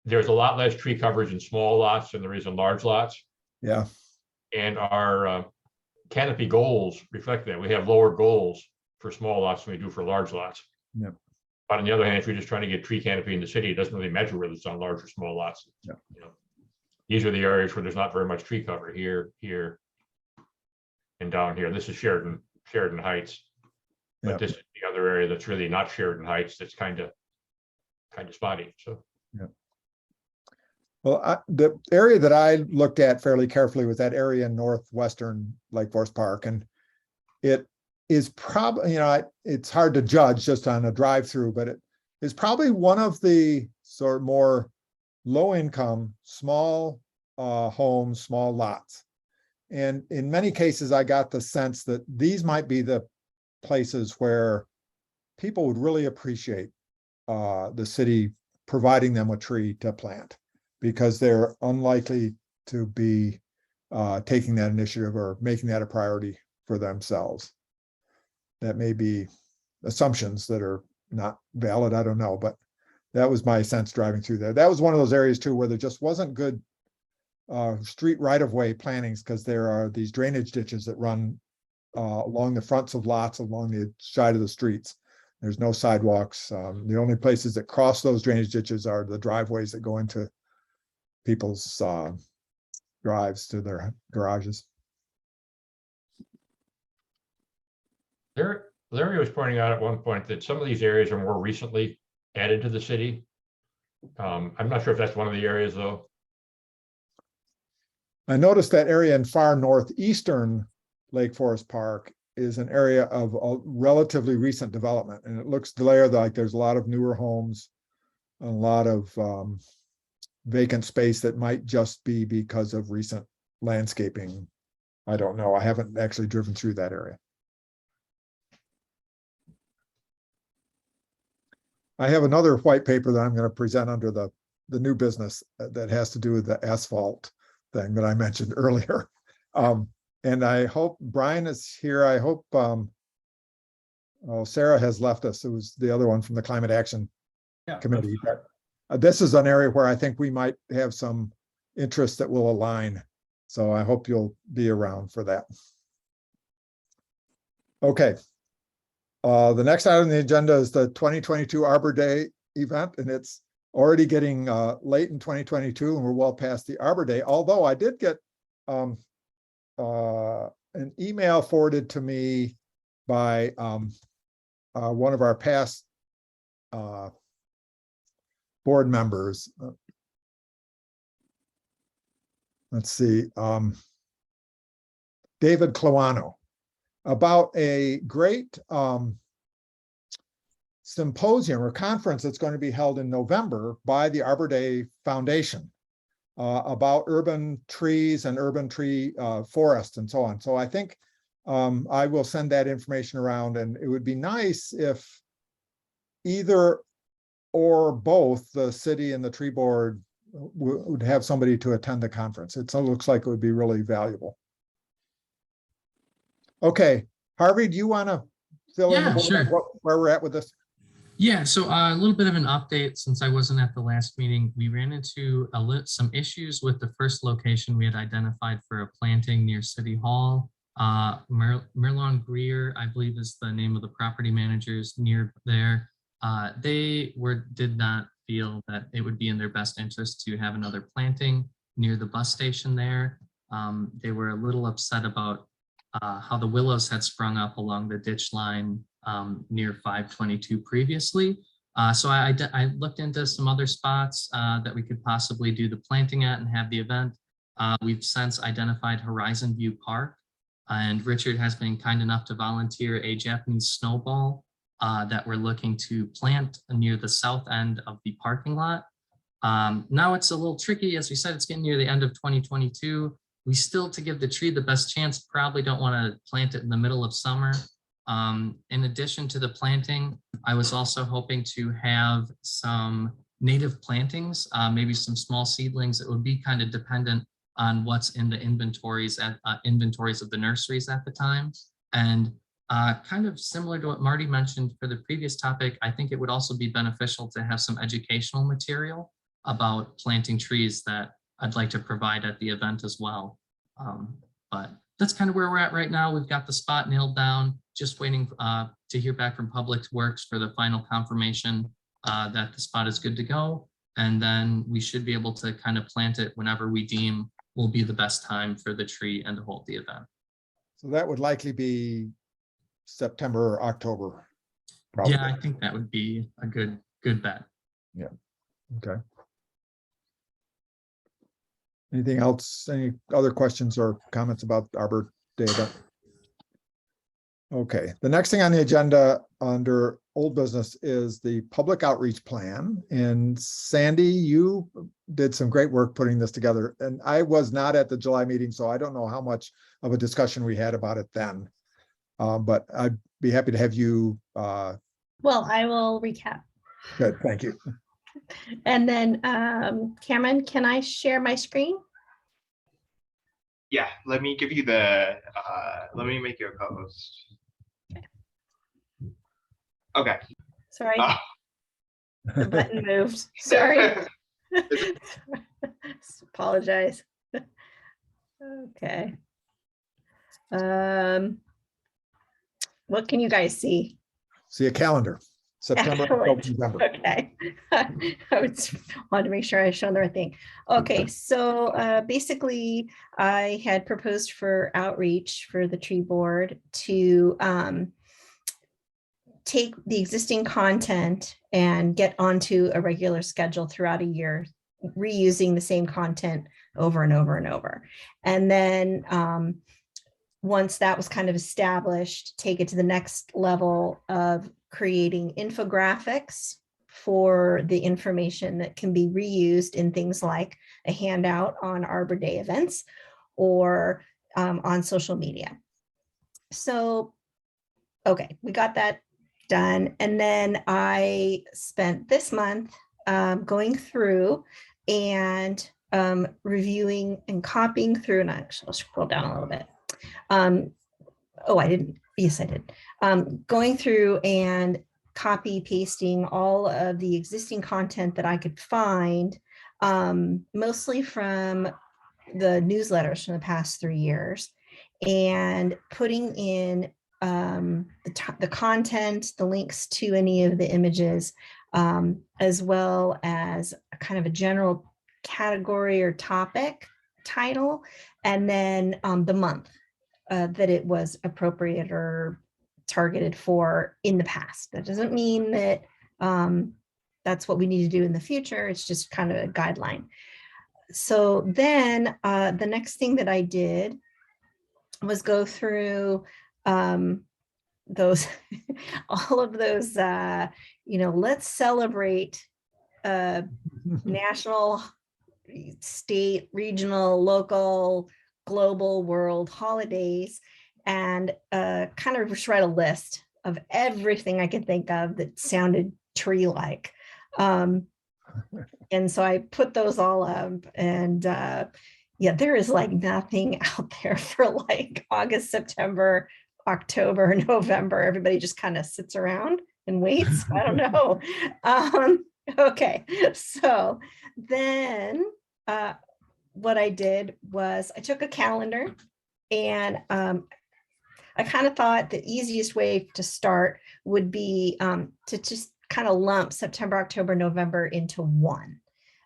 there's a lot less tree coverage in small lots than there is in large lots. Yeah. And our canopy goals reflect that. We have lower goals for small lots than we do for large lots. Yep. But on the other hand, if you're just trying to get tree canopy in the city, it doesn't really measure whether it's on large or small lots. Yep. These are the areas where there's not very much tree cover here, and down here. This is Sheridan Heights. But Yep. this is the other area that's really not Sheridan Heights. That's kind of spotty. So. Yeah. Well, the area that I looked at fairly carefully was that area in northwestern Lake Forest Park, and it is probably, it's hard to judge just on a drive-through, but it is probably one of the sort of more low-income, small homes, small lots. And in many cases, I got the sense that these might be the places where people would really appreciate the city providing them a tree to plant, because they're unlikely to be taking that initiative or making that a priority for themselves. That may be assumptions that are not valid, I don't know, but that was my sense driving through there. That was one of those areas too where there just wasn't good street right-of-way plannings, because there are these drainage ditches that run along the fronts of lots along the side of the streets. There's no sidewalks. The only places that cross those drainage ditches are the driveways that go into people's drives to their garages. Larry was pointing out at one point that some of these areas are more recently added to the city. I'm not sure if that's one of the areas though. I noticed that area in far northeastern Lake Forest Park is an area of a relatively recent development, and it looks there like there's a lot of newer homes, a lot of vacant space that might just be because of recent landscaping. I don't know. I haven't actually driven through that area. I have another white paper that I'm going to present under the new business that has to do with the asphalt thing that I mentioned earlier. And I hope Brian is here. I hope Sarah has left us. It was the other one from the Climate Action Committee. This is an area where I think we might have some interests that will align. So I hope you'll be around for that. Okay. The next item on the agenda is the 2022 Arbor Day event, and it's already getting late in 2022, and we're well past the Arbor Day. Although I did get an email forwarded to me by one of our past board members. Let's see, David Cloano, about a great symposium or conference that's going to be held in November by the Arbor Day Foundation about urban trees and urban tree forests and so on. So I think I will send that information around, and it would be nice if either or both the city and the tree board would have somebody to attend the conference. It looks like it would be really valuable. Okay, Harvey, do you want to fill in the Yeah, board on sure. where we're at with this? Yeah, so a little bit of an update since I wasn't at the last meeting. We ran into some issues with the first location we had identified for a planting near City Hall. Merlon Greer, I believe is the name of the property managers near there. They did not feel that it would be in their best interest to have another planting near the bus station there. They were a little upset about how the willows had sprung up along the ditch line near 522 previously. So I looked into some other spots that we could possibly do the planting at and have the event. We've since identified Horizon View Park, and Richard has been kind enough to volunteer a Japanese snowball that we're looking to plant near the south end of the parking lot. Now it's a little tricky. As we said, it's getting near the end of 2022. We still, to give the tree the best chance, probably don't want to plant it in the middle of summer. In addition to the planting, I was also hoping to have some native plantings, maybe some small seedlings that would be kind of dependent on what's in the inventories of the nurseries at the time. And kind of similar to what Marty mentioned for the previous topic, I think it would also be beneficial to have some educational material about planting trees that I'd like to provide at the event as well. But that's kind of where we're at right now. We've got the spot nailed down, just waiting to hear back from Public Works for the final confirmation that the spot is good to go. And then we should be able to kind of plant it whenever we deem will be the best time for the tree and to hold the event. So that would likely be September or October. Probably. Yeah, I think that would be a good bet. Yeah. Okay. Anything else? Any other questions or comments about Arbor Day event? Okay, the next thing on the agenda under old business is the public outreach plan. And Sandy, you did some great work putting this together. And I was not at the July meeting, so I don't know how much of a discussion we had about it then. But I'd be happy to have you. Well, I will recap. Good, thank you. And then Cameron, can I share my screen? Yeah, let me give you the, let me make you a co-host. Okay. Sorry, the button moved. Sorry. Apologize. Okay. What can you guys see? See a calendar, September, October, Excellent. November. Okay. I wanted to make sure I showed the right thing. Okay, so basically I had proposed for outreach for the tree board to take the existing content and get onto a regular schedule throughout a year, reusing the same content over and over and over. And then once that was kind of established, take it to the next level of creating infographics for the information that can be reused in things like a handout on Arbor Day events or on social media. So, okay, we got that done. And then I spent this month going through and reviewing and copying through, and actually I'll scroll down a little bit. Oh, I didn't. Yes, I did. Going through and copy pasting all of the existing content that I could find, mostly from the newsletters from the past 3 years, and putting in the content, the links to any of the images, as well as a kind of a general category or topic title, and then the month that it was appropriate or targeted for in the past. That doesn't mean that that's what we need to do in the future. It's just kind of a guideline. So then the next thing that I did was go through those, all of those, let's celebrate national, state, regional, local, global, world holidays, and kind of just write a list of everything I could think of that sounded tree-like. And so I put those all up, and yeah, there is like nothing out there for like August, September, October, November. Everybody just kind of sits around and waits. I don't know. Okay, so then what I did was I took a calendar, and I kind of thought the easiest way to start would be to just kind of lump September, October, November into one.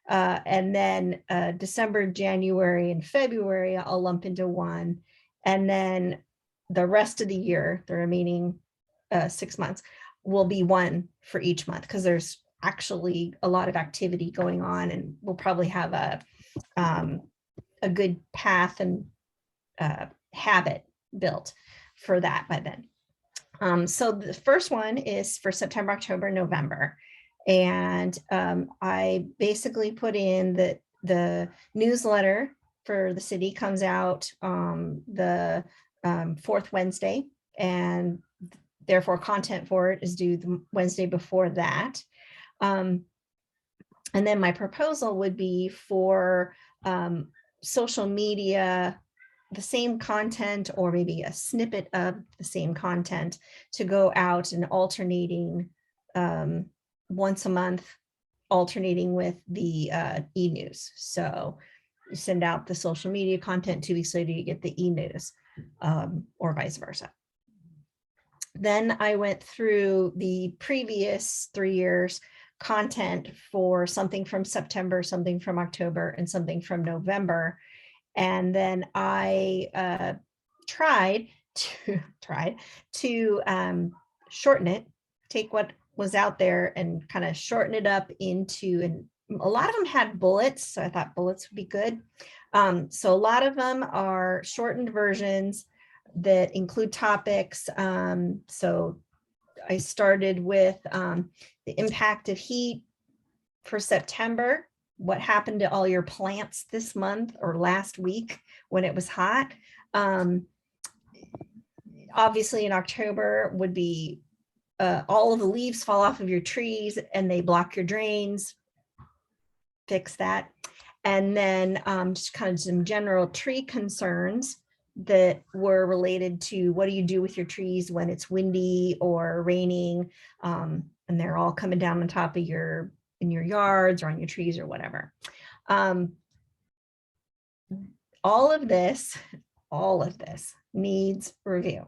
And then December, January, and February, I'll lump into one. And then the rest of the year, the remaining 6 months, will be one for each month, because there's actually a lot of activity going on, and we'll probably have a good path and habit built for that by then. So the first one is for September, October, November. And I basically put in that the newsletter for the city comes out the fourth Wednesday, and therefore content for it is due the Wednesday before that. And then my proposal would be for social media, the same content, or maybe a snippet of the same content, to go out and alternating once a month, alternating with the e-news. So you send out the social media content, 2 weeks later you get the e-news, or vice versa. Then I went through the previous 3 years content for something from September, something from October, and something from November. And then I tried to shorten it, take what was out there and kind of shorten it up into, and a lot of them had bullets, so I thought bullets would be good. So a lot of them are shortened versions that include topics. So I started with the impact of heat for September. What happened to all your plants this month or last week when it was hot? Obviously in October would be all of the leaves fall off of your trees and they block your drains. Fix that. And then just kind of some general tree concerns that were related to what do you do with your trees when it's windy or raining, and they're all coming down on top of your, in your yards or on your trees or whatever. All of this needs review.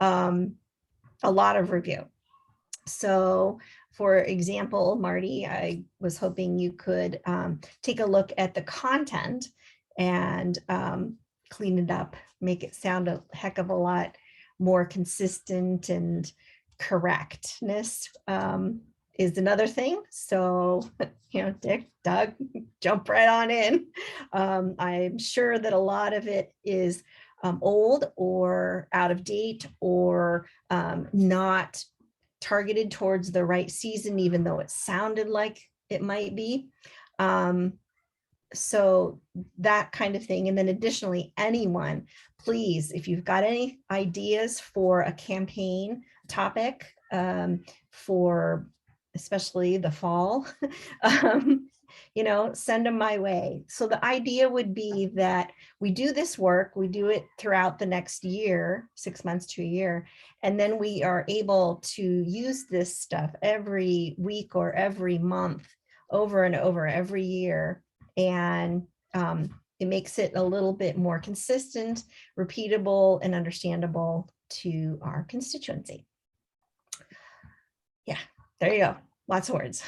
A lot of review. So for example, Marty, I was hoping you could take a look at the content and clean it up, make it sound a heck of a lot more consistent, and correctness is another thing. So, Dick, Doug, jump right on in. I'm sure that a lot of it is old or out of date, or not targeted towards the right season, even though it sounded like it might be. So that kind of thing. And then additionally, anyone, please, if you've got any ideas for a campaign topic for especially the fall, send them my way. So the idea would be that we do this work, we do it throughout the next year, 6 months to a year, and then we are able to use this stuff every week or every month, over and over every year. And it makes it a little bit more consistent, repeatable, and understandable to our constituency. Yeah, there you go. Lots of words.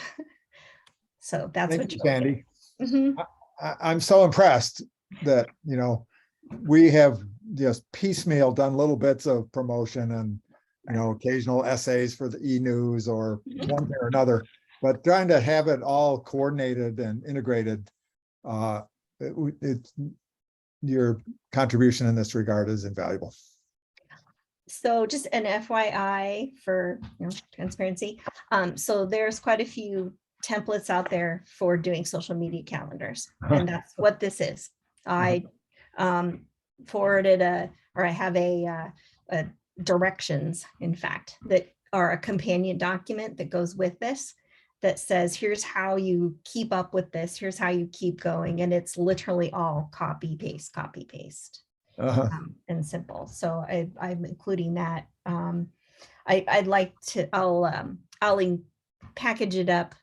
So that's Thank what you, you're Sandy. Mm-hmm. I'm so impressed that, we have just piecemeal done little bits of promotion and, occasional essays for the e-news or one thing or another, but trying to have it all coordinated and integrated. Your contribution in this regard is invaluable. So just an FYI for transparency. So there's quite a few templates out there for doing social media calendars, and that's what this is. I forwarded a or I have a directions, in fact, that are a companion document that goes with this, that says, here's how you keep up with this, here's how you keep going. And it's literally all copy, paste, and simple. So I'm including that. I'd like to, I'll package it up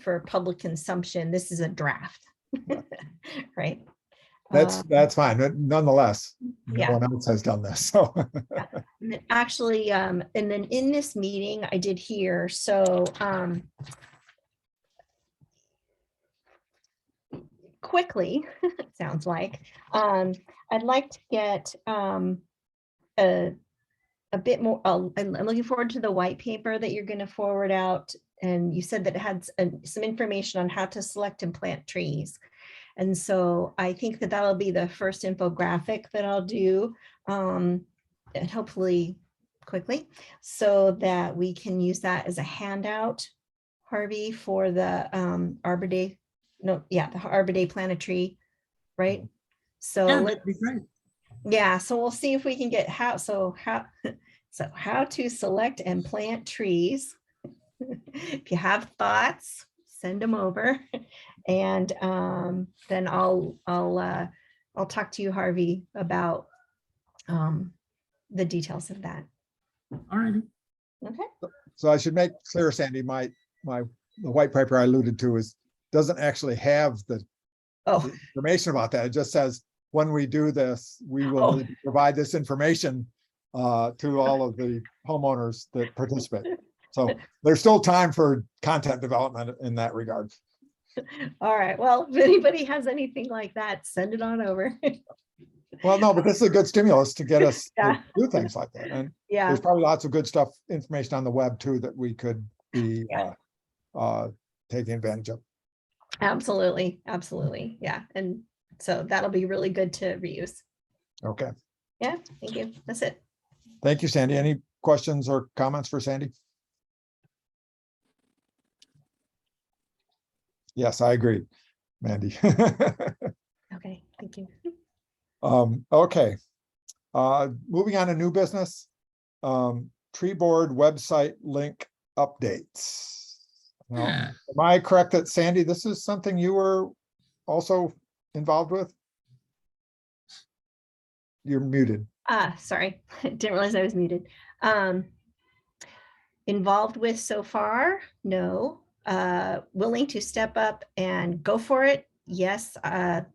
for public consumption. This is a draft, right? That's fine, but nonetheless, Yeah. no one else has done this, so. And then actually, and then in this meeting, I did hear, so quickly, sounds like, I'd like to get a bit more, I'm looking forward to the white paper that you're going to forward out. And you said that it had some information on how to select and plant trees. And so I think that that'll be the first infographic that I'll do, and hopefully quickly, so that we can use that as a handout, Harvey, for the Arbor Day. No, yeah, the Arbor Day plant a tree, right? So Yeah, let's, that'd be great. yeah, so we'll see if we can get how to select and plant trees. If you have thoughts, send them over, and then I'll talk to you, Harvey, about the details of that. All righty. Okay. So I should make clear, Sandy, the white paper I alluded to doesn't actually have the information about that. It just says, when we do this, we will need to provide this information to all of the homeowners that participate. So there's still time for content development in that regard. All right. Well, if anybody has anything like that, send it on over. Well, no, but this is a good stimulus to get us Yeah. to do things like that. And Yeah. there's probably lots of good stuff, information on the web too, that we could be taking advantage of. Absolutely. Absolutely. Yeah. And so that'll be really good to reuse. Okay. Yeah. Thank you. That's it. Thank you, Sandy. Any questions or comments for Sandy? Yes, I agree, Mandy. Okay. Thank you. Okay. Moving on to new business. Tree board website link updates. Now, Yeah. am I correct that, Sandy, this is something you were also involved with? You're muted. Sorry. Didn't realize I was muted. Involved with so far? No. Willing to step up and go for it? Yes.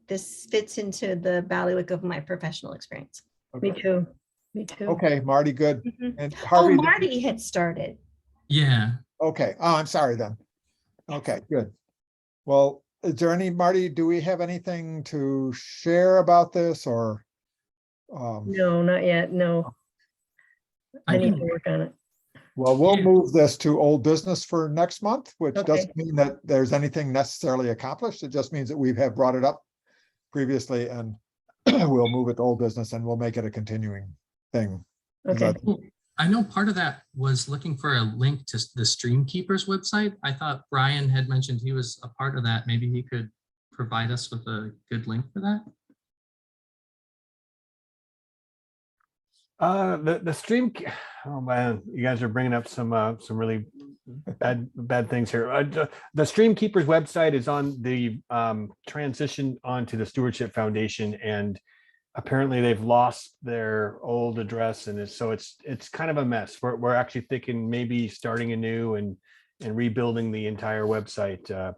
This fits into the bailiwick of my professional experience. Me too. Me too. Okay, Marty, good. Mhm. And Oh, Harvey, Marty had started. Yeah. okay. Oh, I'm sorry then. Okay, good. Well, is there any, Marty, do we have anything to share about this or? No, not yet. No. I I need can, to work on it. Well, we'll Yeah. move this to old business for next month, which Okay. doesn't mean that there's anything necessarily accomplished. It just means that we have brought it up previously and we'll move it to old business and we'll make it a continuing thing. Is Okay. that- I know part of that was looking for a link to the Streamkeepers website. I thought Brian had mentioned he was a part of that. Maybe he could provide us with a good link for that. The stream, oh man, you guys are bringing up some really bad things here. The Streamkeepers website is on the transition onto the Stewardship Foundation, and apparently they've lost their old address, and it's kind of a mess. We're actually thinking maybe starting anew and rebuilding the entire website.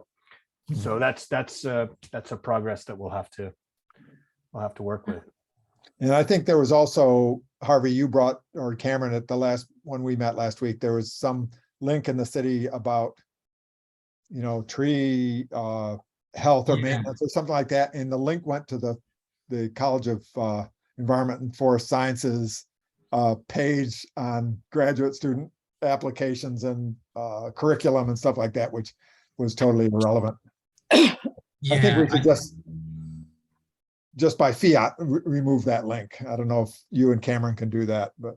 So that's a progress that we'll have to work with. And I think there was also, Harvey, you brought, or Cameron, at the last, when we met last week, there was some link in the city about, tree health or Yeah. maintenance or something like that. And the link went to the College of Environment and Forest Sciences page on graduate student applications and curriculum and stuff like that, which was totally irrelevant. I think Yeah, we should just by fiat remove that link. I don't know if you and Cameron can do that, but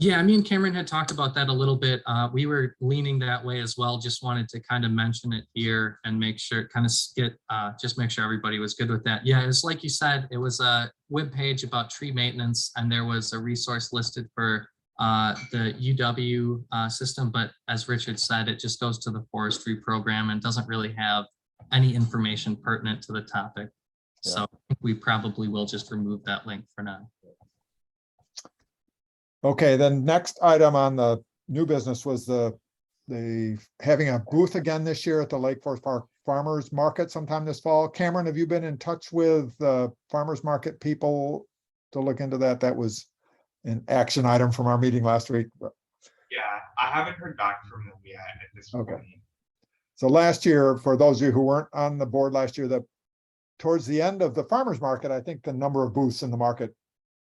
Yeah, me and Cameron had talked about that a little bit. We were leaning that way as well. Just wanted to kind of mention it here and make sure, just make sure everybody was good with that. Yeah, it's like you said, it was a webpage about tree maintenance, and there was a resource listed for the UW system. But as Richard said, it just goes to the forestry program and doesn't really have any information pertinent to the topic. Yeah. So I think we probably will just remove that link for now. Okay, then next item on the new business was the having a booth again this year at the Lake Forest Park Farmers Market sometime this fall. Cameron, have you been in touch with the farmers market people to look into that? That was an action item from our meeting last week. Yeah, I haven't heard back from them yet at this Okay. point. So last year, for those of you who weren't on the board last year, towards the end of the farmers market, I think the number of booths in the market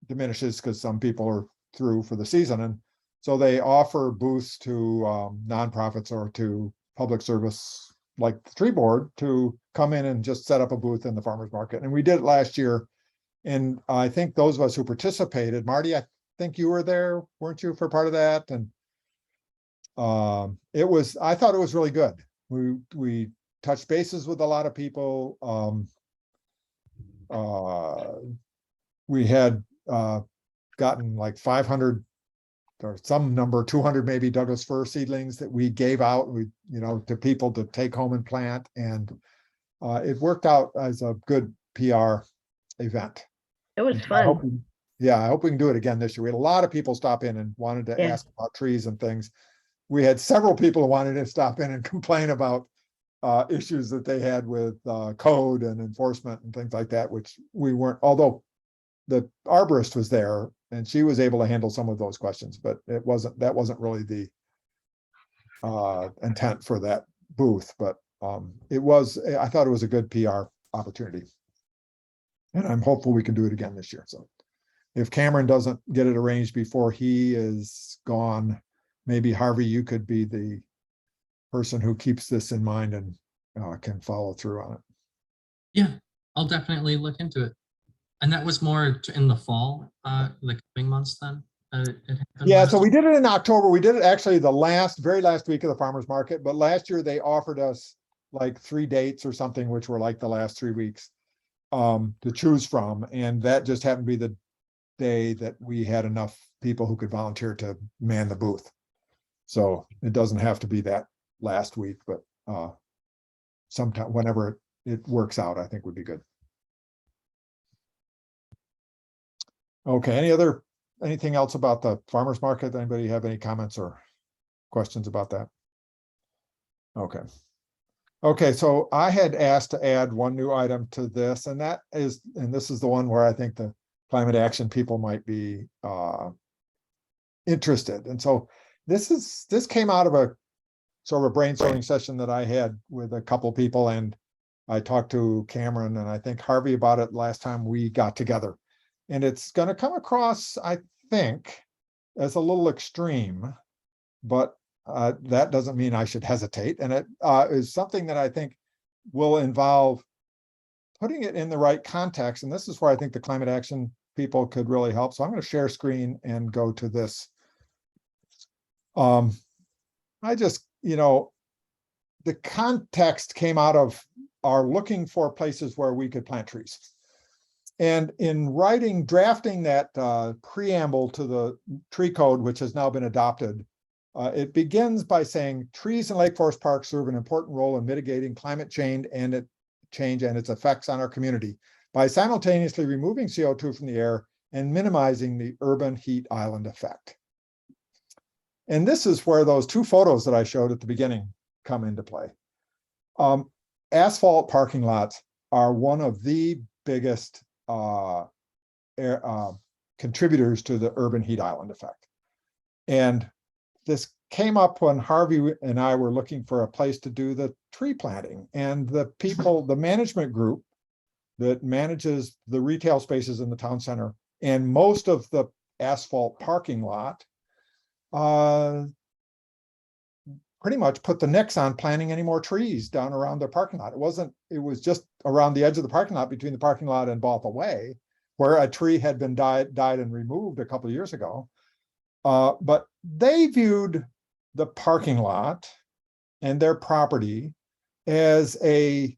diminishes because some people are through for the season. And so they offer booths to nonprofits or to public service like the tree board to come in and just set up a booth in the farmers market. And we did it last year. And I think those of us who participated, Marty, I think you were there, weren't you, for part of that? And I thought it was really good. We touched bases with a lot of people. We had gotten like 500 or some number, 200 maybe Douglas fir seedlings that we gave out, to people to take home and plant. And it worked out as a good PR event. It was I fun. hope we can do it again this year. We had a lot of people stop in and wanted to Yeah. ask about trees and things. We had several people who wanted to stop in and complain about issues that they had with code and enforcement and things like that, which we weren't, although the arborist was there and she was able to handle some of those questions, but that wasn't really the intent for that booth. But I thought it was a good PR opportunity. And I'm hopeful we can do it again this year. So if Cameron doesn't get it arranged before he is gone, maybe Harvey, you could be the person who keeps this in mind and can follow through on it. Yeah, I'll definitely look into it. And that was more in the fall, the coming months then? Yeah, so we did it in October. We did it actually the very last week of the farmer's market, but last year they offered us like 3 dates or something, which were like the last 3 weeks to choose from. And that just happened to be the day that we had enough people who could volunteer to man the booth. So it doesn't have to be that last week, but sometime, whenever it works out, I think would be good. Okay, anything else about the farmer's market? Anybody have any comments or questions about that? Okay, so I had asked to add one new item to this, and this is the one where I think the climate action people might be interested. And so this came out of a sort of a brainstorming session that I had with a couple people, and I talked to Cameron and I think Harvey about it last time we got together. And it's going to come across, I think, as a little extreme, but that doesn't mean I should hesitate. And it is something that I think will involve putting it in the right context. And this is where I think the climate action people could really help. So I'm going to share screen and go to this. The context came out of our looking for places where we could plant trees. And in drafting that preamble to the tree code, which has now been adopted, it begins by saying trees in Lake Forest Park serve an important role in mitigating climate change and its effects on our community by simultaneously removing CO2 from the air and minimizing the urban heat island effect. And this is where those 2 photos that I showed at the beginning come into play. Asphalt parking lots are one of the biggest contributors to the urban heat island effect. And this came up when Harvey and I were looking for a place to do the tree planting, and the management group that manages the retail spaces in the town center and most of the asphalt parking lot pretty much put the nix on planting any more trees down around their parking lot. It was just around the edge of the parking lot between the parking lot and Balfa Way, where a tree had been died and removed a couple of years ago. But they viewed the parking lot and their property as a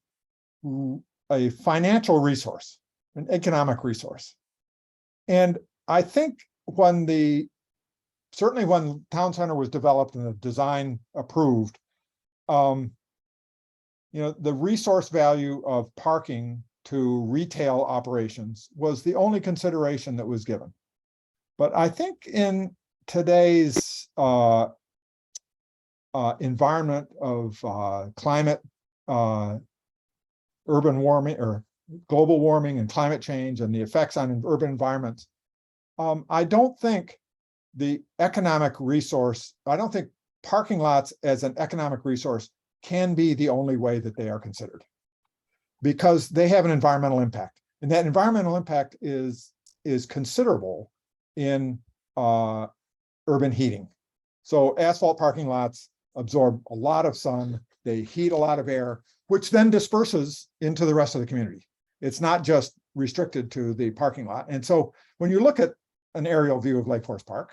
financial resource, an economic resource. And I think certainly when Town Center was developed and the design approved, the resource value of parking to retail operations was the only consideration that was given. But I think in today's environment of climate, urban warming or global warming and climate change and the effects on urban environments, I don't think the economic resource, I don't think parking lots as an economic resource can be the only way that they are considered, because they have an environmental impact. And that environmental impact is considerable in urban heating. So asphalt parking lots absorb a lot of sun, they heat a lot of air, which then disperses into the rest of the community. It's not just restricted to the parking lot. And so when you look at an aerial view of Lake Forest Park,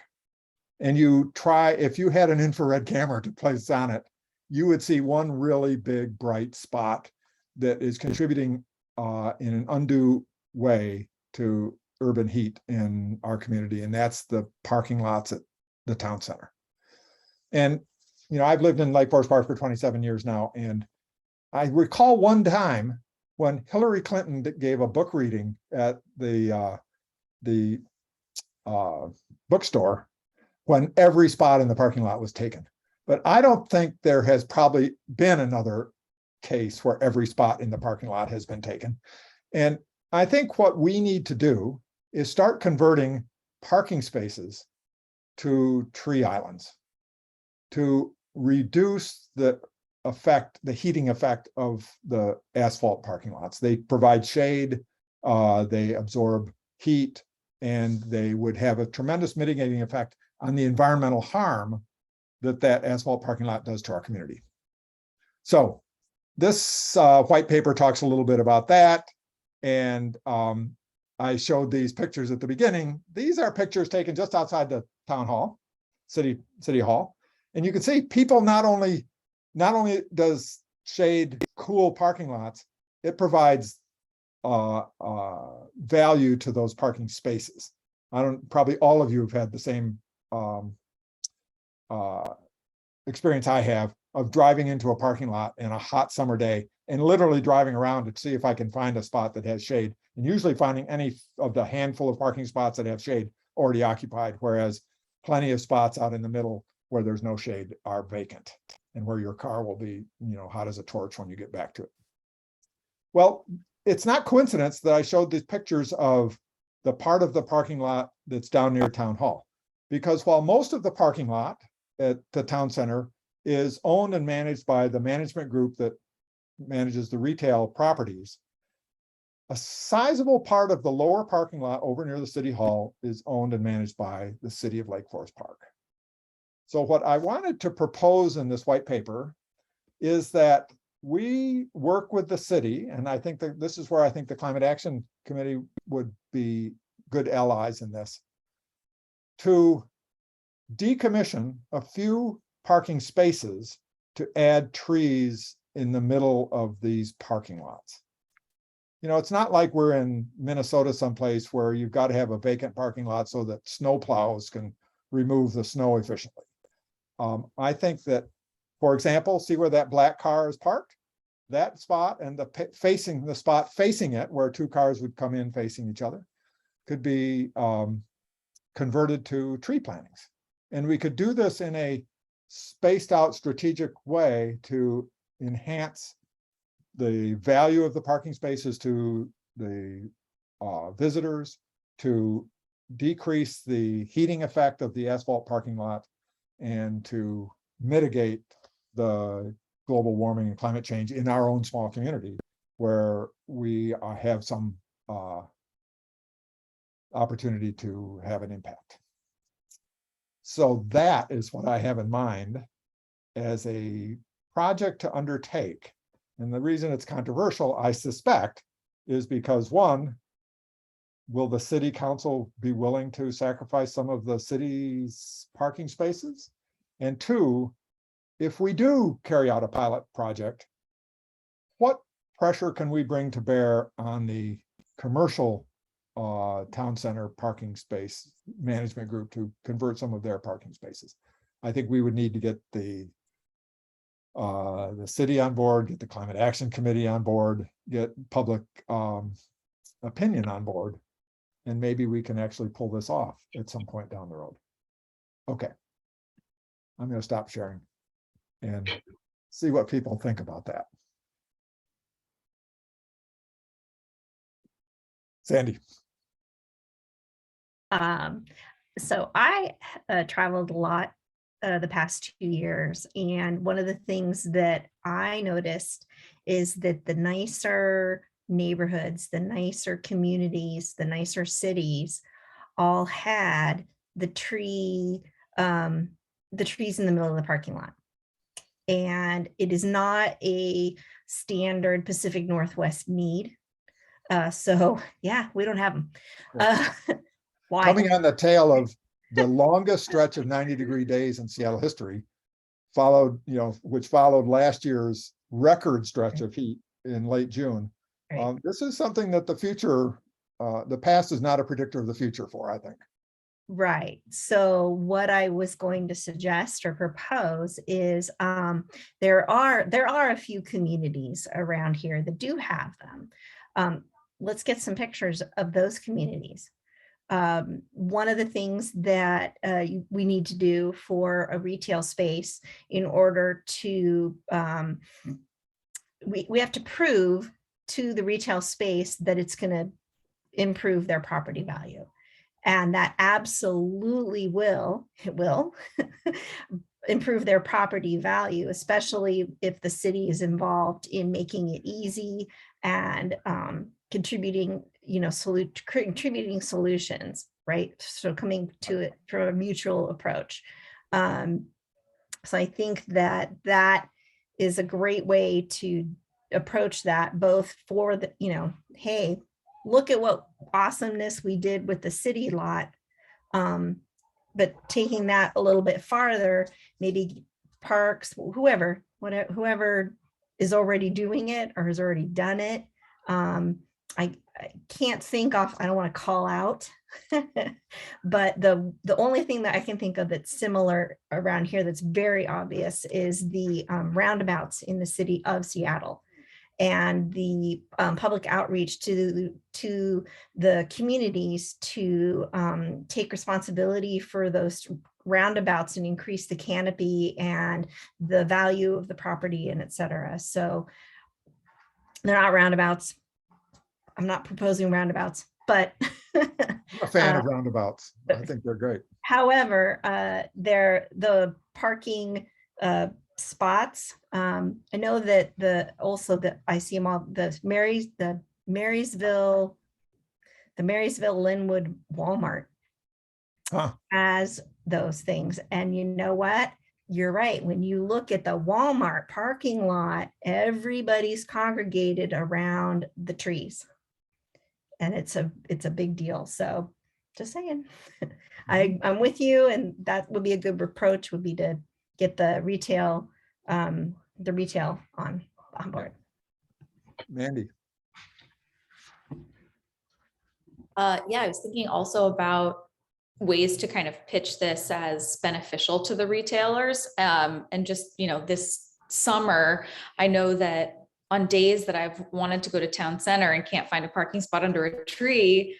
and you try, if you had an infrared camera to place on it, you would see one really big bright spot that is contributing in an undue way to urban heat in our community, and that's the parking lots at the town center. And I've lived in Lake Forest Park for 27 years now, and I recall one time when Hillary Clinton gave a book reading at the bookstore, when every spot in the parking lot was taken. But I don't think there has probably been another case where every spot in the parking lot has been taken. And I think what we need to do is start converting parking spaces to tree islands to reduce the heating effect of the asphalt parking lots. They provide shade, they absorb heat, and they would have a tremendous mitigating effect on the environmental harm that asphalt parking lot does to our community. So this white paper talks a little bit about that. And I showed these pictures at the beginning. These are pictures taken just outside the town hall, city hall. And you can see people not only does shade cool parking lots, it provides value to those parking spaces. Probably all of you have had the same experience I have of driving into a parking lot in a hot summer day and literally driving around to see if I can find a spot that has shade, and usually finding any of the handful of parking spots that have shade already occupied, whereas plenty of spots out in the middle where there's no shade are vacant, and where your car will be, hot as a torch when you get back to it. Well, it's not coincidence that I showed these pictures of the part of the parking lot that's down near town hall, because while most of the parking lot at the town center is owned and managed by the management group that manages the retail properties, a sizable part of the lower parking lot over near the city hall is owned and managed by the city of Lake Forest Park. So what I wanted to propose in this white paper is that we work with the city, and I think that this is where I think the Climate Action Committee would be good allies in this, to decommission a few parking spaces to add trees in the middle of these parking lots. It's not like we're in Minnesota someplace where you've got to have a vacant parking lot so that snow plows can remove the snow efficiently. I think that, for example, see where that black car is parked? That spot and the spot facing it, where two cars would come in facing each other, could be converted to tree plantings. And we could do this in a spaced out strategic way to enhance the value of the parking spaces to the visitors, to decrease the heating effect of the asphalt parking lot, and to mitigate the global warming and climate change in our own small community, where we have some opportunity to have an impact. So that is what I have in mind as a project to undertake. And the reason it's controversial, I suspect, is because one, will the city council be willing to sacrifice some of the city's parking spaces? And two, if we do carry out a pilot project, what pressure can we bring to bear on the commercial town center parking space management group to convert some of their parking spaces? I think we would need to get the city on board, get the Climate Action Committee on board, get public opinion on board, and maybe we can actually pull this off at some point down the road. Okay. I'm going to stop sharing and see what people think about that. Sandy. So I traveled a lot the past 2 years, and one of the things that I noticed is that the nicer neighborhoods, the nicer communities, the nicer cities all had the trees in the middle of the parking lot. And it is not a standard Pacific Northwest need. So yeah, we don't have them. Why? Coming on the tail of the longest stretch of 90-degree days in Seattle history, followed, which followed last year's record stretch of heat in late June. Right. This is something that the future, the past is not a predictor of the future for, I think. Right. So what I was going to suggest or propose is there are a few communities around here that do have them. Let's get some pictures of those communities. One of the things that we need to do for a retail space in order to, we have to prove to the retail space that it's going to improve their property value. And that absolutely will improve their property value, especially if the city is involved in making it easy and contributing solutions, right? So coming to it from a mutual approach. So I think that is a great way to approach that, both for the, hey, look at what awesomeness we did with the city lot. But taking that a little bit farther, maybe parks, whoever is already doing it or has already done it. I can't think of, I don't want to call out, but the only thing that I can think of that's similar around here that's very obvious is the roundabouts in the city of Seattle. And the public outreach to the communities to take responsibility for those roundabouts and increase the canopy and the value of the property and et cetera. So they're not roundabouts. I'm not proposing roundabouts, but I'm a fan of roundabouts. I think they're great. However, they're the parking spots. I know that I see them all, the Marysville Linwood Walmart has those things. And you know what? You're right. When you look at the Walmart parking lot, everybody's congregated around the trees. And it's a big deal. So just saying, I'm with you. And that would be a good approach, would be to get the retail on board. Mandy. Yeah, I was thinking also about ways to kind of pitch this as beneficial to the retailers. And just, this summer, I know that on days that I've wanted to go to town center and can't find a parking spot under a tree,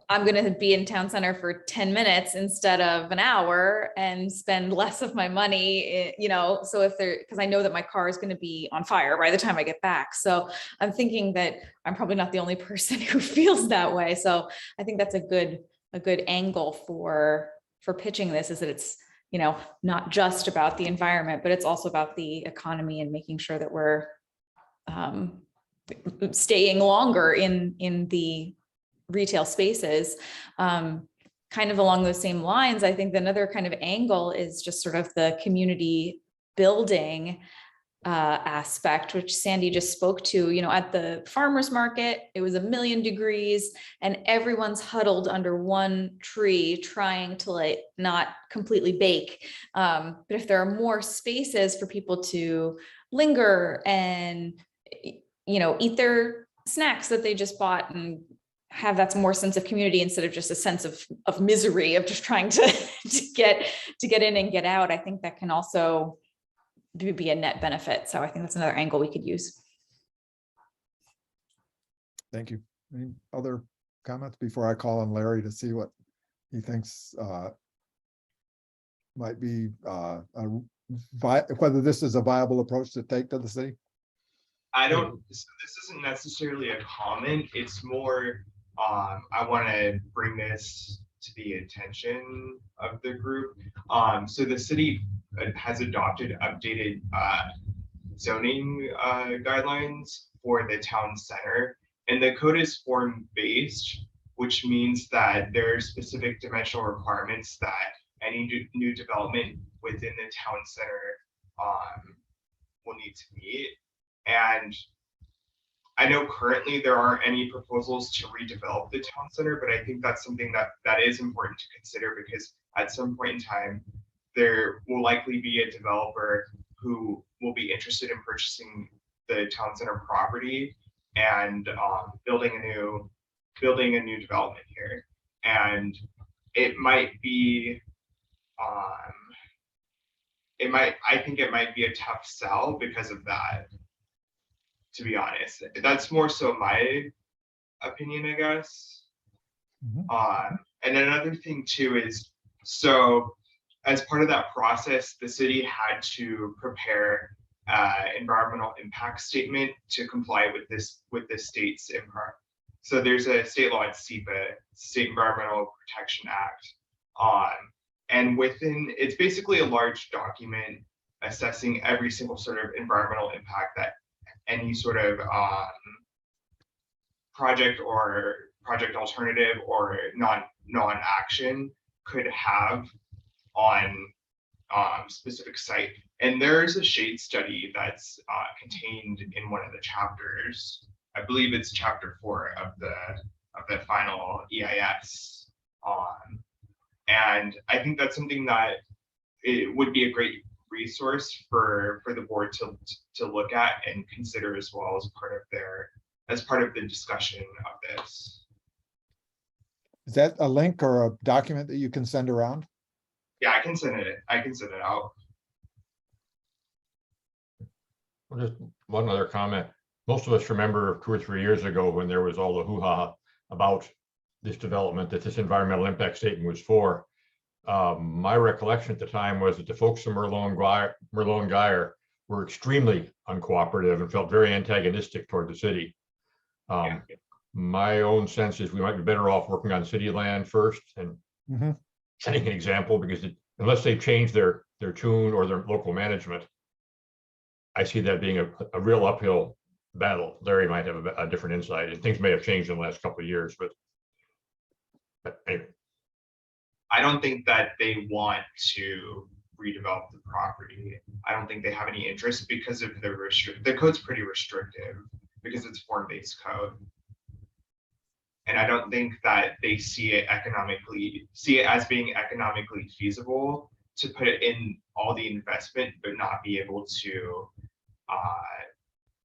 I'm going to be in town center for 10 minutes instead of an hour and spend less of my money, so because I know that my car is going to be on fire by the time I get back. So I'm thinking that I'm probably not the only person who feels that way. So I think that's a good angle for pitching this, is that it's, not just about the environment, but it's also about the economy and making sure that we're staying longer in the retail spaces. Kind of along those same lines, I think another kind of angle is just sort of the community building aspect, which Sandy just spoke to. You know, at the farmer's market, it was 1,000,000 degrees and everyone's huddled under one tree trying to like not completely bake. But if there are more spaces for people to linger and, you know, eat their snacks that they just bought and have that more sense of community instead of just a sense of misery of just trying to get in and get out, I think that can also be a net benefit. So I think that's another angle we could use. Thank you. Any other comments before I call on Larry to see what he thinks might be whether this is a viable approach to take to the city? I don't, so this isn't necessarily a comment. It's more, I want to bring this to the attention of the group. So the city has adopted updated zoning guidelines for the town center, and the code is form-based, which means that there are specific dimensional requirements that any new development within the town center will need to meet. And I know currently there aren't any proposals to redevelop the town center, but I think that's something that is important to consider, because at some point in time, there will likely be a developer who will be interested in purchasing the town center property and building a new development here. And it might be, I think it might be a tough sell because of that, to be honest. That's more so my opinion, I guess. And another thing too is, so as part of that process, the city had to prepare environmental impact statement to comply with the state's impact. So there's a state law, it's SEPA, State Environmental Protection Act. And within, it's basically a large document assessing every single sort of environmental impact that any sort of project or project alternative or non-action could have on specific site. And there's a shade study that's contained in one of the chapters. I believe it's chapter 4 of the final EIS. And I think that's something that it would be a great resource for the board to look at and consider as well as part of the discussion of this. Is that a link or a document that you can send around? Yeah, I can send it out. Well, just one other comment. Most of us remember 2 or 3 years ago when there was all the hoo-ha about this development that this environmental impact statement was for. My recollection at the time was that the folks from Merlot Geyer were extremely uncooperative and felt very antagonistic toward the city. My own sense is we might be better off working on city land first and setting an example, because unless they change their tune or their local management, I see that being a real uphill battle. Larry might have a different insight, and things may have changed in the last couple of years, but anyway. I don't think that they want to redevelop the property. I don't think they have any interest because of the code's pretty restrictive because it's form-based code. And I don't think that they see it as being economically feasible to put it in all the investment, but not be able to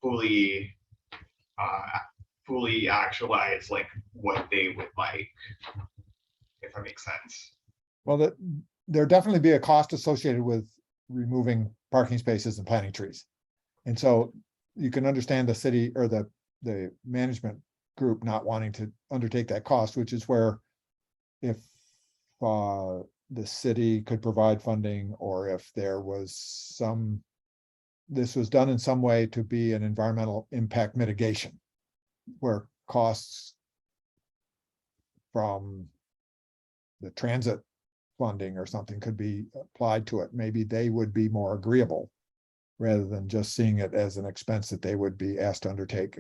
fully actualize like what they would like, if that makes sense. Well, there definitely be a cost associated with removing parking spaces and planting trees. And so you can understand the city or the management group not wanting to undertake that cost, which is where if the city could provide funding, or if there was this was done in some way to be an environmental impact mitigation, where costs from the transit funding or something could be applied to it, maybe they would be more agreeable rather than just seeing it as an expense that they would be asked to undertake.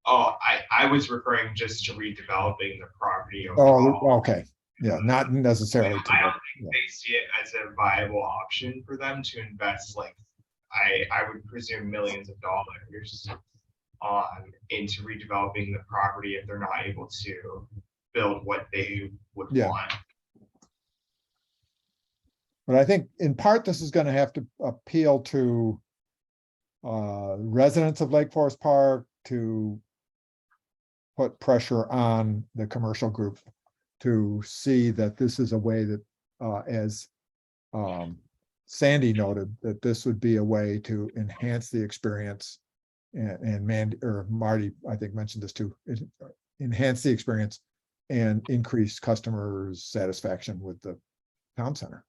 Oh, I was referring just to redeveloping the property overall. Oh, okay. Yeah, not necessarily. I don't think they see it as a viable option for them to invest like I would presume millions of dollars into redeveloping the property if they're not able to build what they would Yeah. want. But I think in part, this is going to have to appeal to residents of Lake Forest Park to put pressure on the commercial group to see that this is a way that, as Sandy noted, that this would be a way to enhance the experience. And Marty, I think, mentioned this too, enhance the experience and increase customers' satisfaction with the town center.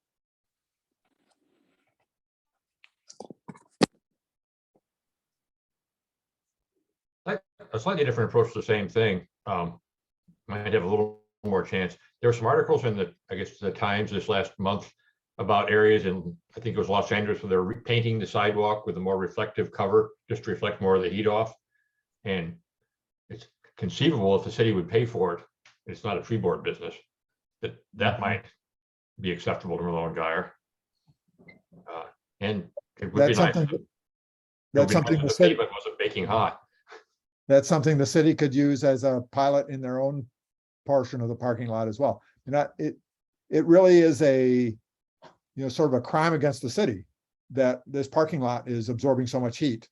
A slightly different approach to the same thing. Might have a little more chance. There were some articles in the, I guess, the Times this last month about areas in, I think it was Los Angeles, where they're repainting the sidewalk with a more reflective cover, just to reflect more of the heat off. And it's conceivable if the city would pay for it, it's not a tree board business, that might be acceptable to Merlot and Geyer. And it would be That's nice. something. It would That's be nice something if the the city. pavement wasn't baking hot. That's something the city could use as a pilot in their own portion of the parking lot as well. And it really is a, sort of a crime against the city that this parking lot is absorbing so much heat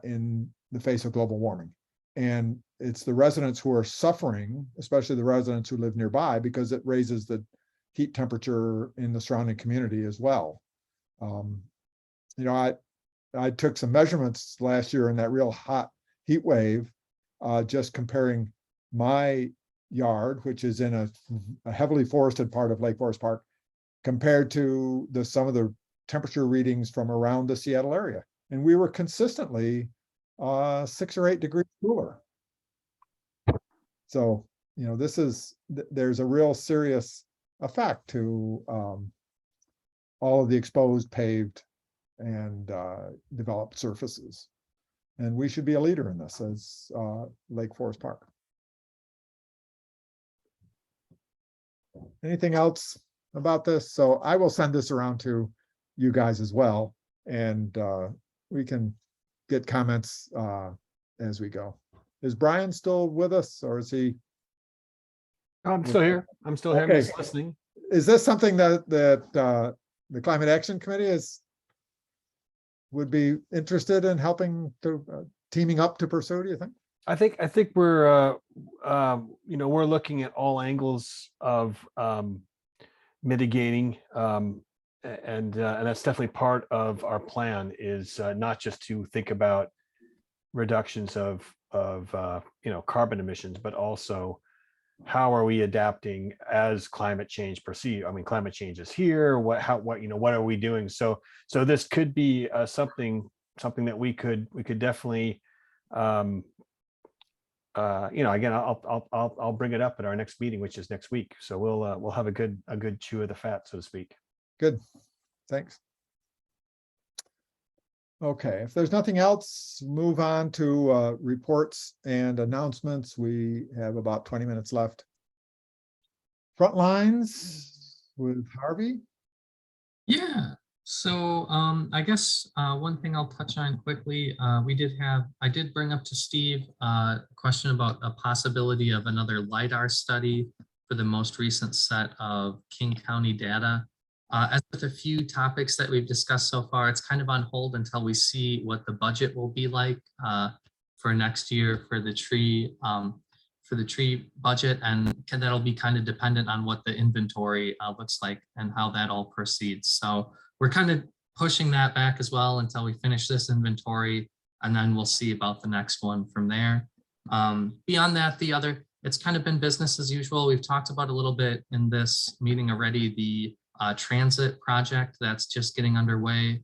in the face of global warming. And it's the residents who are suffering, especially the residents who live nearby, because it raises the heat temperature in the surrounding community as well. I took some measurements last year in that real hot heat wave, just comparing my yard, which is in a heavily forested part of Lake Forest Park, compared to some of the temperature readings from around the Seattle area. And we were consistently 6 or 8 degrees cooler. So, there's a real serious effect to all of the exposed, paved, and developed surfaces. And we should be a leader in this as Lake Forest Park. Anything else about this? So I will send this around to you guys as well, and we can get comments as we go. Is Brian still with us, or is he? I'm still here. I'm still here. I'm Okay. just listening. Is this something that the Climate Action Committee would be interested in helping to teaming up to pursue, do you think? I think we're we're looking at all angles of mitigating, and that's definitely part of our plan, is not just to think about reductions of carbon emissions, but also how are we adapting as climate change proceeds. I mean, climate change is here. What are we doing? So this could be something that we could definitely again, I'll bring it up at our next meeting, which is next week. So we'll have a good chew of the fat, so to speak. Good, thanks. Okay, if there's nothing else, move on to reports and announcements. We have about 20 minutes left. Frontlines with Harvey. Yeah, so I guess one thing I'll touch on quickly, I did bring up to Steve a question about a possibility of another LiDAR study for the most recent set of King County data. As with a few topics that we've discussed so far, it's kind of on hold until we see what the budget will be like for next year for the tree budget, and that'll be kind of dependent on what the inventory looks like and how that all proceeds. So we're kind of pushing that back as well until we finish this inventory, and then we'll see about the next one from there. Beyond that, it's kind of been business as usual. We've talked about a little bit in this meeting already, the transit project that's just getting underway.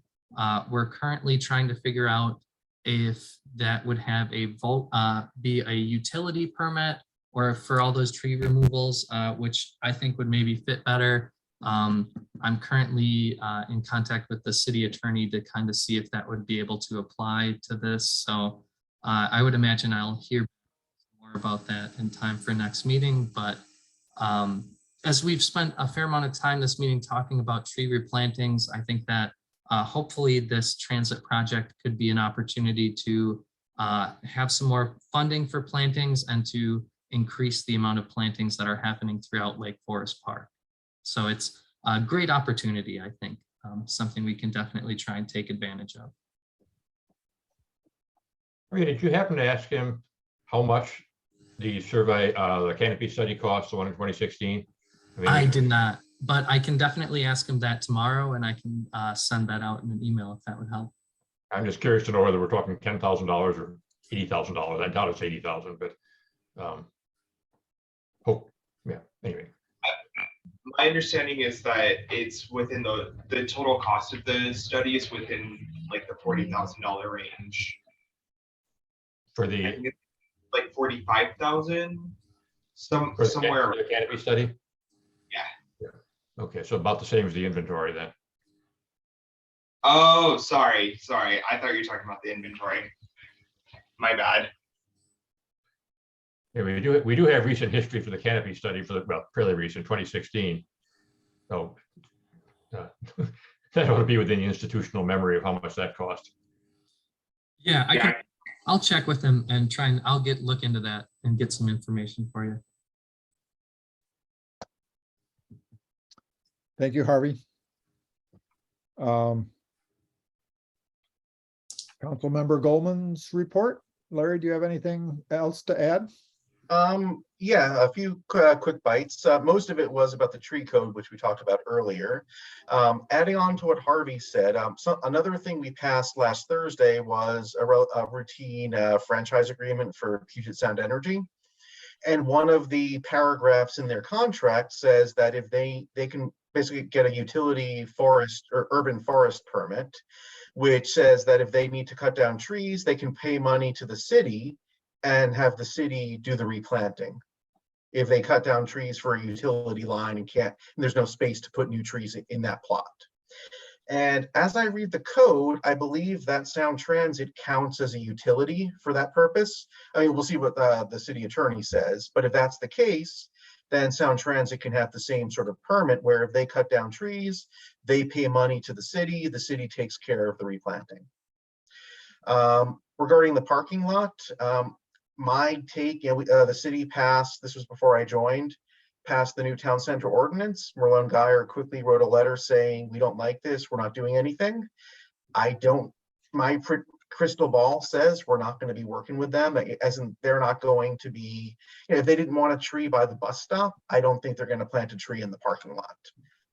We're currently trying to figure out if that would have be a utility permit, or for all those tree removals, which I think would maybe fit better. I'm currently in contact with the city attorney to kind of see if that would be able to apply to this. So I would imagine I'll hear more about that in time for next meeting, but as we've spent a fair amount of time this meeting talking about tree replantings, I think that hopefully this transit project could be an opportunity to have some more funding for plantings and to increase the amount of plantings that are happening throughout Lake Forest Park. So it's a great opportunity, I think, something we can definitely try and take advantage of. Did you happen to ask him how much the survey, the Canopy Study cost, the one in 2016? I did not, but I can definitely ask him that tomorrow, and I can send that out in an email if that would help. I'm just curious to know whether we're talking $10,000 or $80,000. I doubt it's 80,000, but yeah, anyway. My understanding is that it's within the total cost of the study is within like the $40,000 range. For I the think it's like 45,000, somewhere. the Canopy Study? Yeah. Okay, so about the same as the inventory then. Oh, sorry. I thought you were talking about the inventory. My bad. Yeah, we do have recent history for the Canopy Study for the, well, fairly recent, 2016. So that ought to be within the institutional memory of how much that cost. Yeah, I'll check with him and try and I'll look into that and get some information for you. Thank you, Harvey. Councilmember Goldman's report. Larry, do you have anything else to add? Yeah, a few quick bites. Most of it was about the tree code, which we talked about earlier. Adding on to what Harvey said, another thing we passed last Thursday was a routine franchise agreement for Puget Sound Energy. And one of the paragraphs in their contract says that if they can basically get a utility forest or urban forest permit, which says that if they need to cut down trees, they can pay money to the city and have the city do the replanting. If they cut down trees for a utility line and there's no space to put new trees in that plot. And as I read the code, I believe that Sound Transit counts as a utility for that purpose. I mean, we'll see what the city attorney says, but if that's the case, then Sound Transit can have the same sort of permit where if they cut down trees, they pay money to the city takes care of the replanting. Regarding the parking lot, my take, the city passed, this was before I joined, passed the new town center ordinance. Merlone Geyer quickly wrote a letter saying, we don't like this, we're not doing anything. My crystal ball says we're not going to be working with them, as in they're not going to be, if they didn't want a tree by the bus stop, I don't think they're going to plant a tree in the parking lot.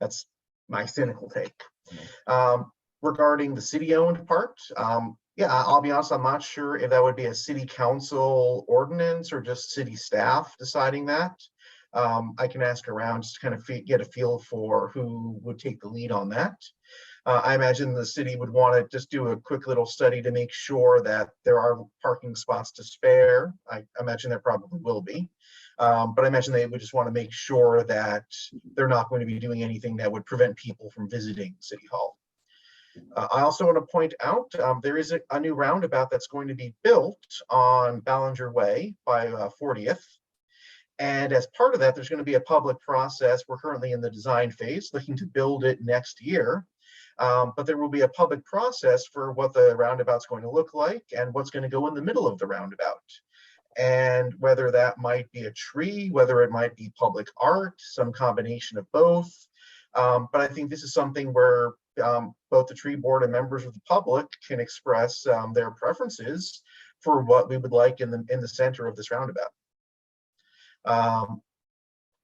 That's my cynical take. Regarding the city-owned part, yeah, I'll be honest, I'm not sure if that would be a city council ordinance or just city staff deciding that. I can ask around just to kind of get a feel for who would take the lead on that. I imagine the city would want to just do a quick little study to make sure that there are parking spots to spare. I imagine there probably will be. But I imagine they would just want to make sure that they're not going to be doing anything that would prevent people from visiting City Hall. I also want to point out there is a new roundabout that's going to be built on Ballinger Way by 40th. And as part of that, there's going to be a public process. We're currently in the design phase, looking to build it next year. But there will be a public process for what the roundabout's going to look like and what's going to go in the middle of the roundabout. And whether that might be a tree, whether it might be public art, some combination of both. But I think this is something where both the tree board and members of the public can express their preferences for what we would like in the center of this roundabout.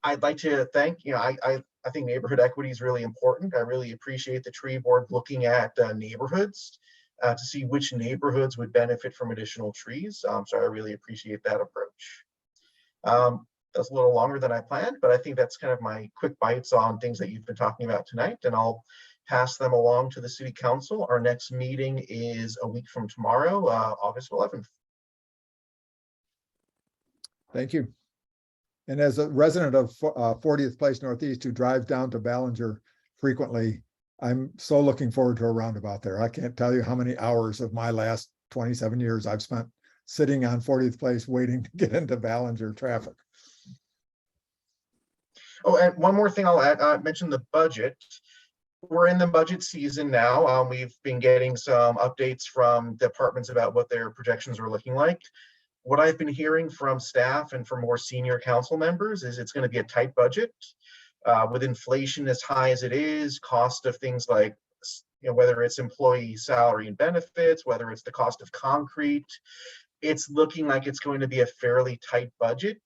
I'd like to thank, I think neighborhood equity is really important. I really appreciate the tree board looking at neighborhoods to see which neighborhoods would benefit from additional trees. So I really appreciate that approach. That's a little longer than I planned, but I think that's kind of my quick bites on things that you've been talking about tonight, and I'll pass them along to the city council. Our next meeting is a week from tomorrow, August 11th. Thank you. And as a resident of 40th Place Northeast who drives down to Ballinger frequently, I'm so looking forward to a roundabout there. I can't tell you how many hours of my last 27 years I've spent sitting on 40th Place waiting to get into Ballinger traffic. Oh, and one more thing I'll add, I mentioned the budget. we're in the budget season now. We've been getting some updates from departments about what their projections are looking like. What I've been hearing from staff and from more senior council members is it's going to be a tight budget. With inflation as high as it is, cost of things like, whether it's employee salary and benefits, whether it's the cost of concrete, it's looking like it's going to be a fairly tight budget.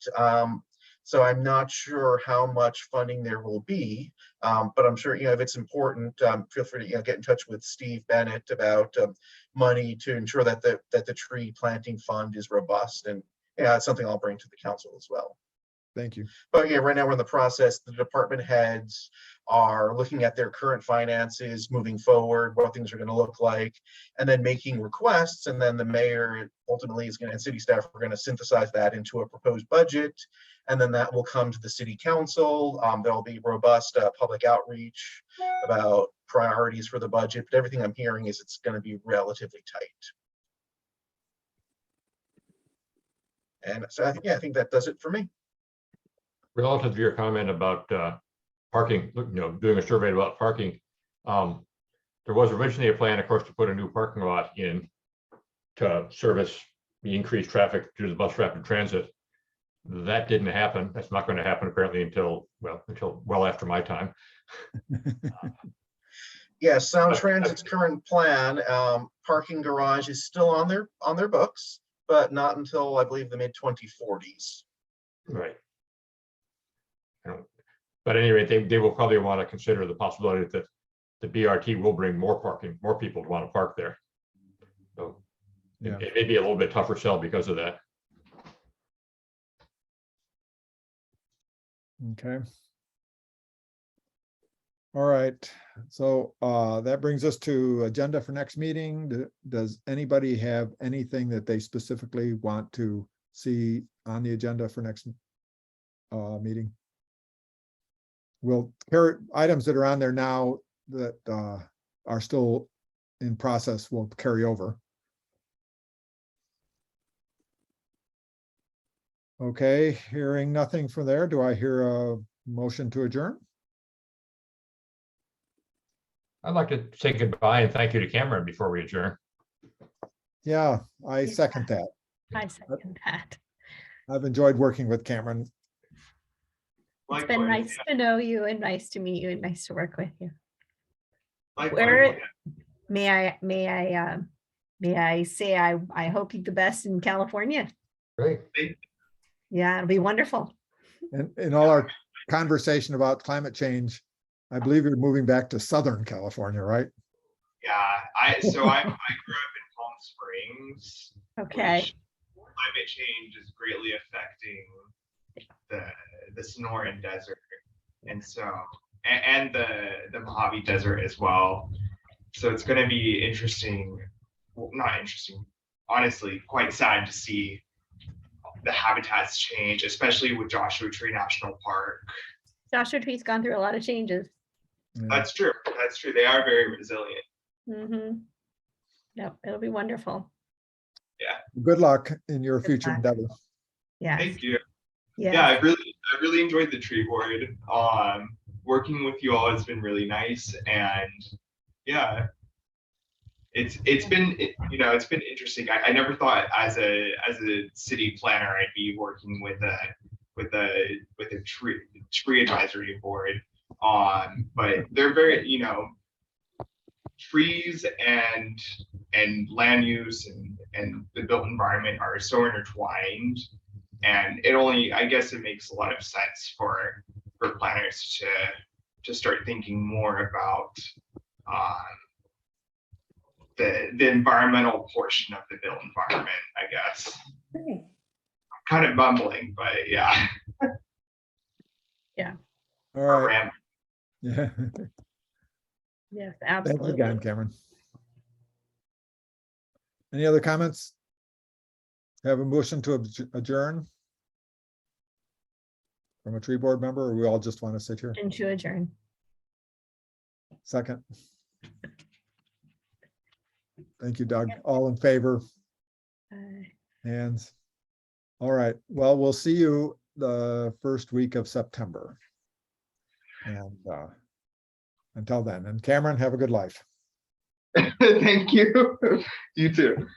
So I'm not sure how much funding there will be, but I'm sure, if it's important, feel free to get in touch with Steve Bennett about money to ensure that the tree planting fund is robust, and it's something I'll bring to the council as well. Thank you. But yeah, right now we're in the process. The department heads are looking at their current finances moving forward, what things are going to look like, and then making requests. And then the mayor ultimately is going to, and city staff are going to synthesize that into a proposed budget. And then that will come to the city council. There'll be robust public outreach about priorities for the budget. But everything I'm hearing is it's going to be relatively tight. And so I think that does it for me. Relative to your comment about parking, doing a survey about parking, there was originally a plan, of course, to put a new parking lot in to service the increased traffic due to the bus rapid transit. That didn't happen. That's not going to happen apparently until well after my time. Yes, Sound Transit's current plan, parking garage is still on their books, but not until I believe the mid-2040s. Right. But at any rate, they will probably want to consider the possibility that the BRT will bring more people to want to park there. So yeah, it may be a little bit tougher sell because of that. Okay. All right. So that brings us to agenda for next meeting. Does anybody have anything that they specifically want to see on the agenda for next meeting? We'll carry items that are on there now that are still in process. Will carry over. Okay, hearing nothing from there. Do I hear a motion to adjourn? I'd like to say goodbye and thank you to Cameron before we adjourn. Yeah, I second that. I second that. I've enjoyed working with Cameron. It's been nice to know you and nice to meet you and nice to work with you. Likewise, May I say I hope you the best in California. Great. Yeah, it'll be wonderful. And in all our conversation about climate change, I believe you're moving back to Southern California, right? Yeah, I grew up in Palm Springs. Okay. Climate change is greatly affecting the Sonoran Desert, and so and the Mojave Desert as well. So it's going to be interesting. Well, not interesting. Honestly, quite sad to see the habitats change, especially with Joshua Tree National Park. Joshua Tree's gone through a lot of changes. Yeah. That's true. That's true. They are very resilient. Mm-hmm. Yep, it'll be wonderful. Good luck in your Good future luck. endeavors. Yeah. Thank you. Yeah. Yeah, I really enjoyed the tree board. Working with you all has been really nice, and yeah, it's been interesting. I never thought as a city planner I'd be working with a tree advisory board. But they're very, trees and land use and the built environment are so intertwined, and I guess it makes a lot of sense for planners to start thinking more about the environmental portion of the built environment, I guess. I'm kind of mumbling, but yeah. Yeah. All right. Yeah. Yes, Thanks absolutely. again, Cameron. Any other comments? Have a motion to adjourn from a tree board member, or we all just want to sit here? And to adjourn. Second. Thank you, Doug. All in favor? Hands. All right. Well, we'll see you the first week of September. And until then. And Cameron, have a good life. Thank you. You too.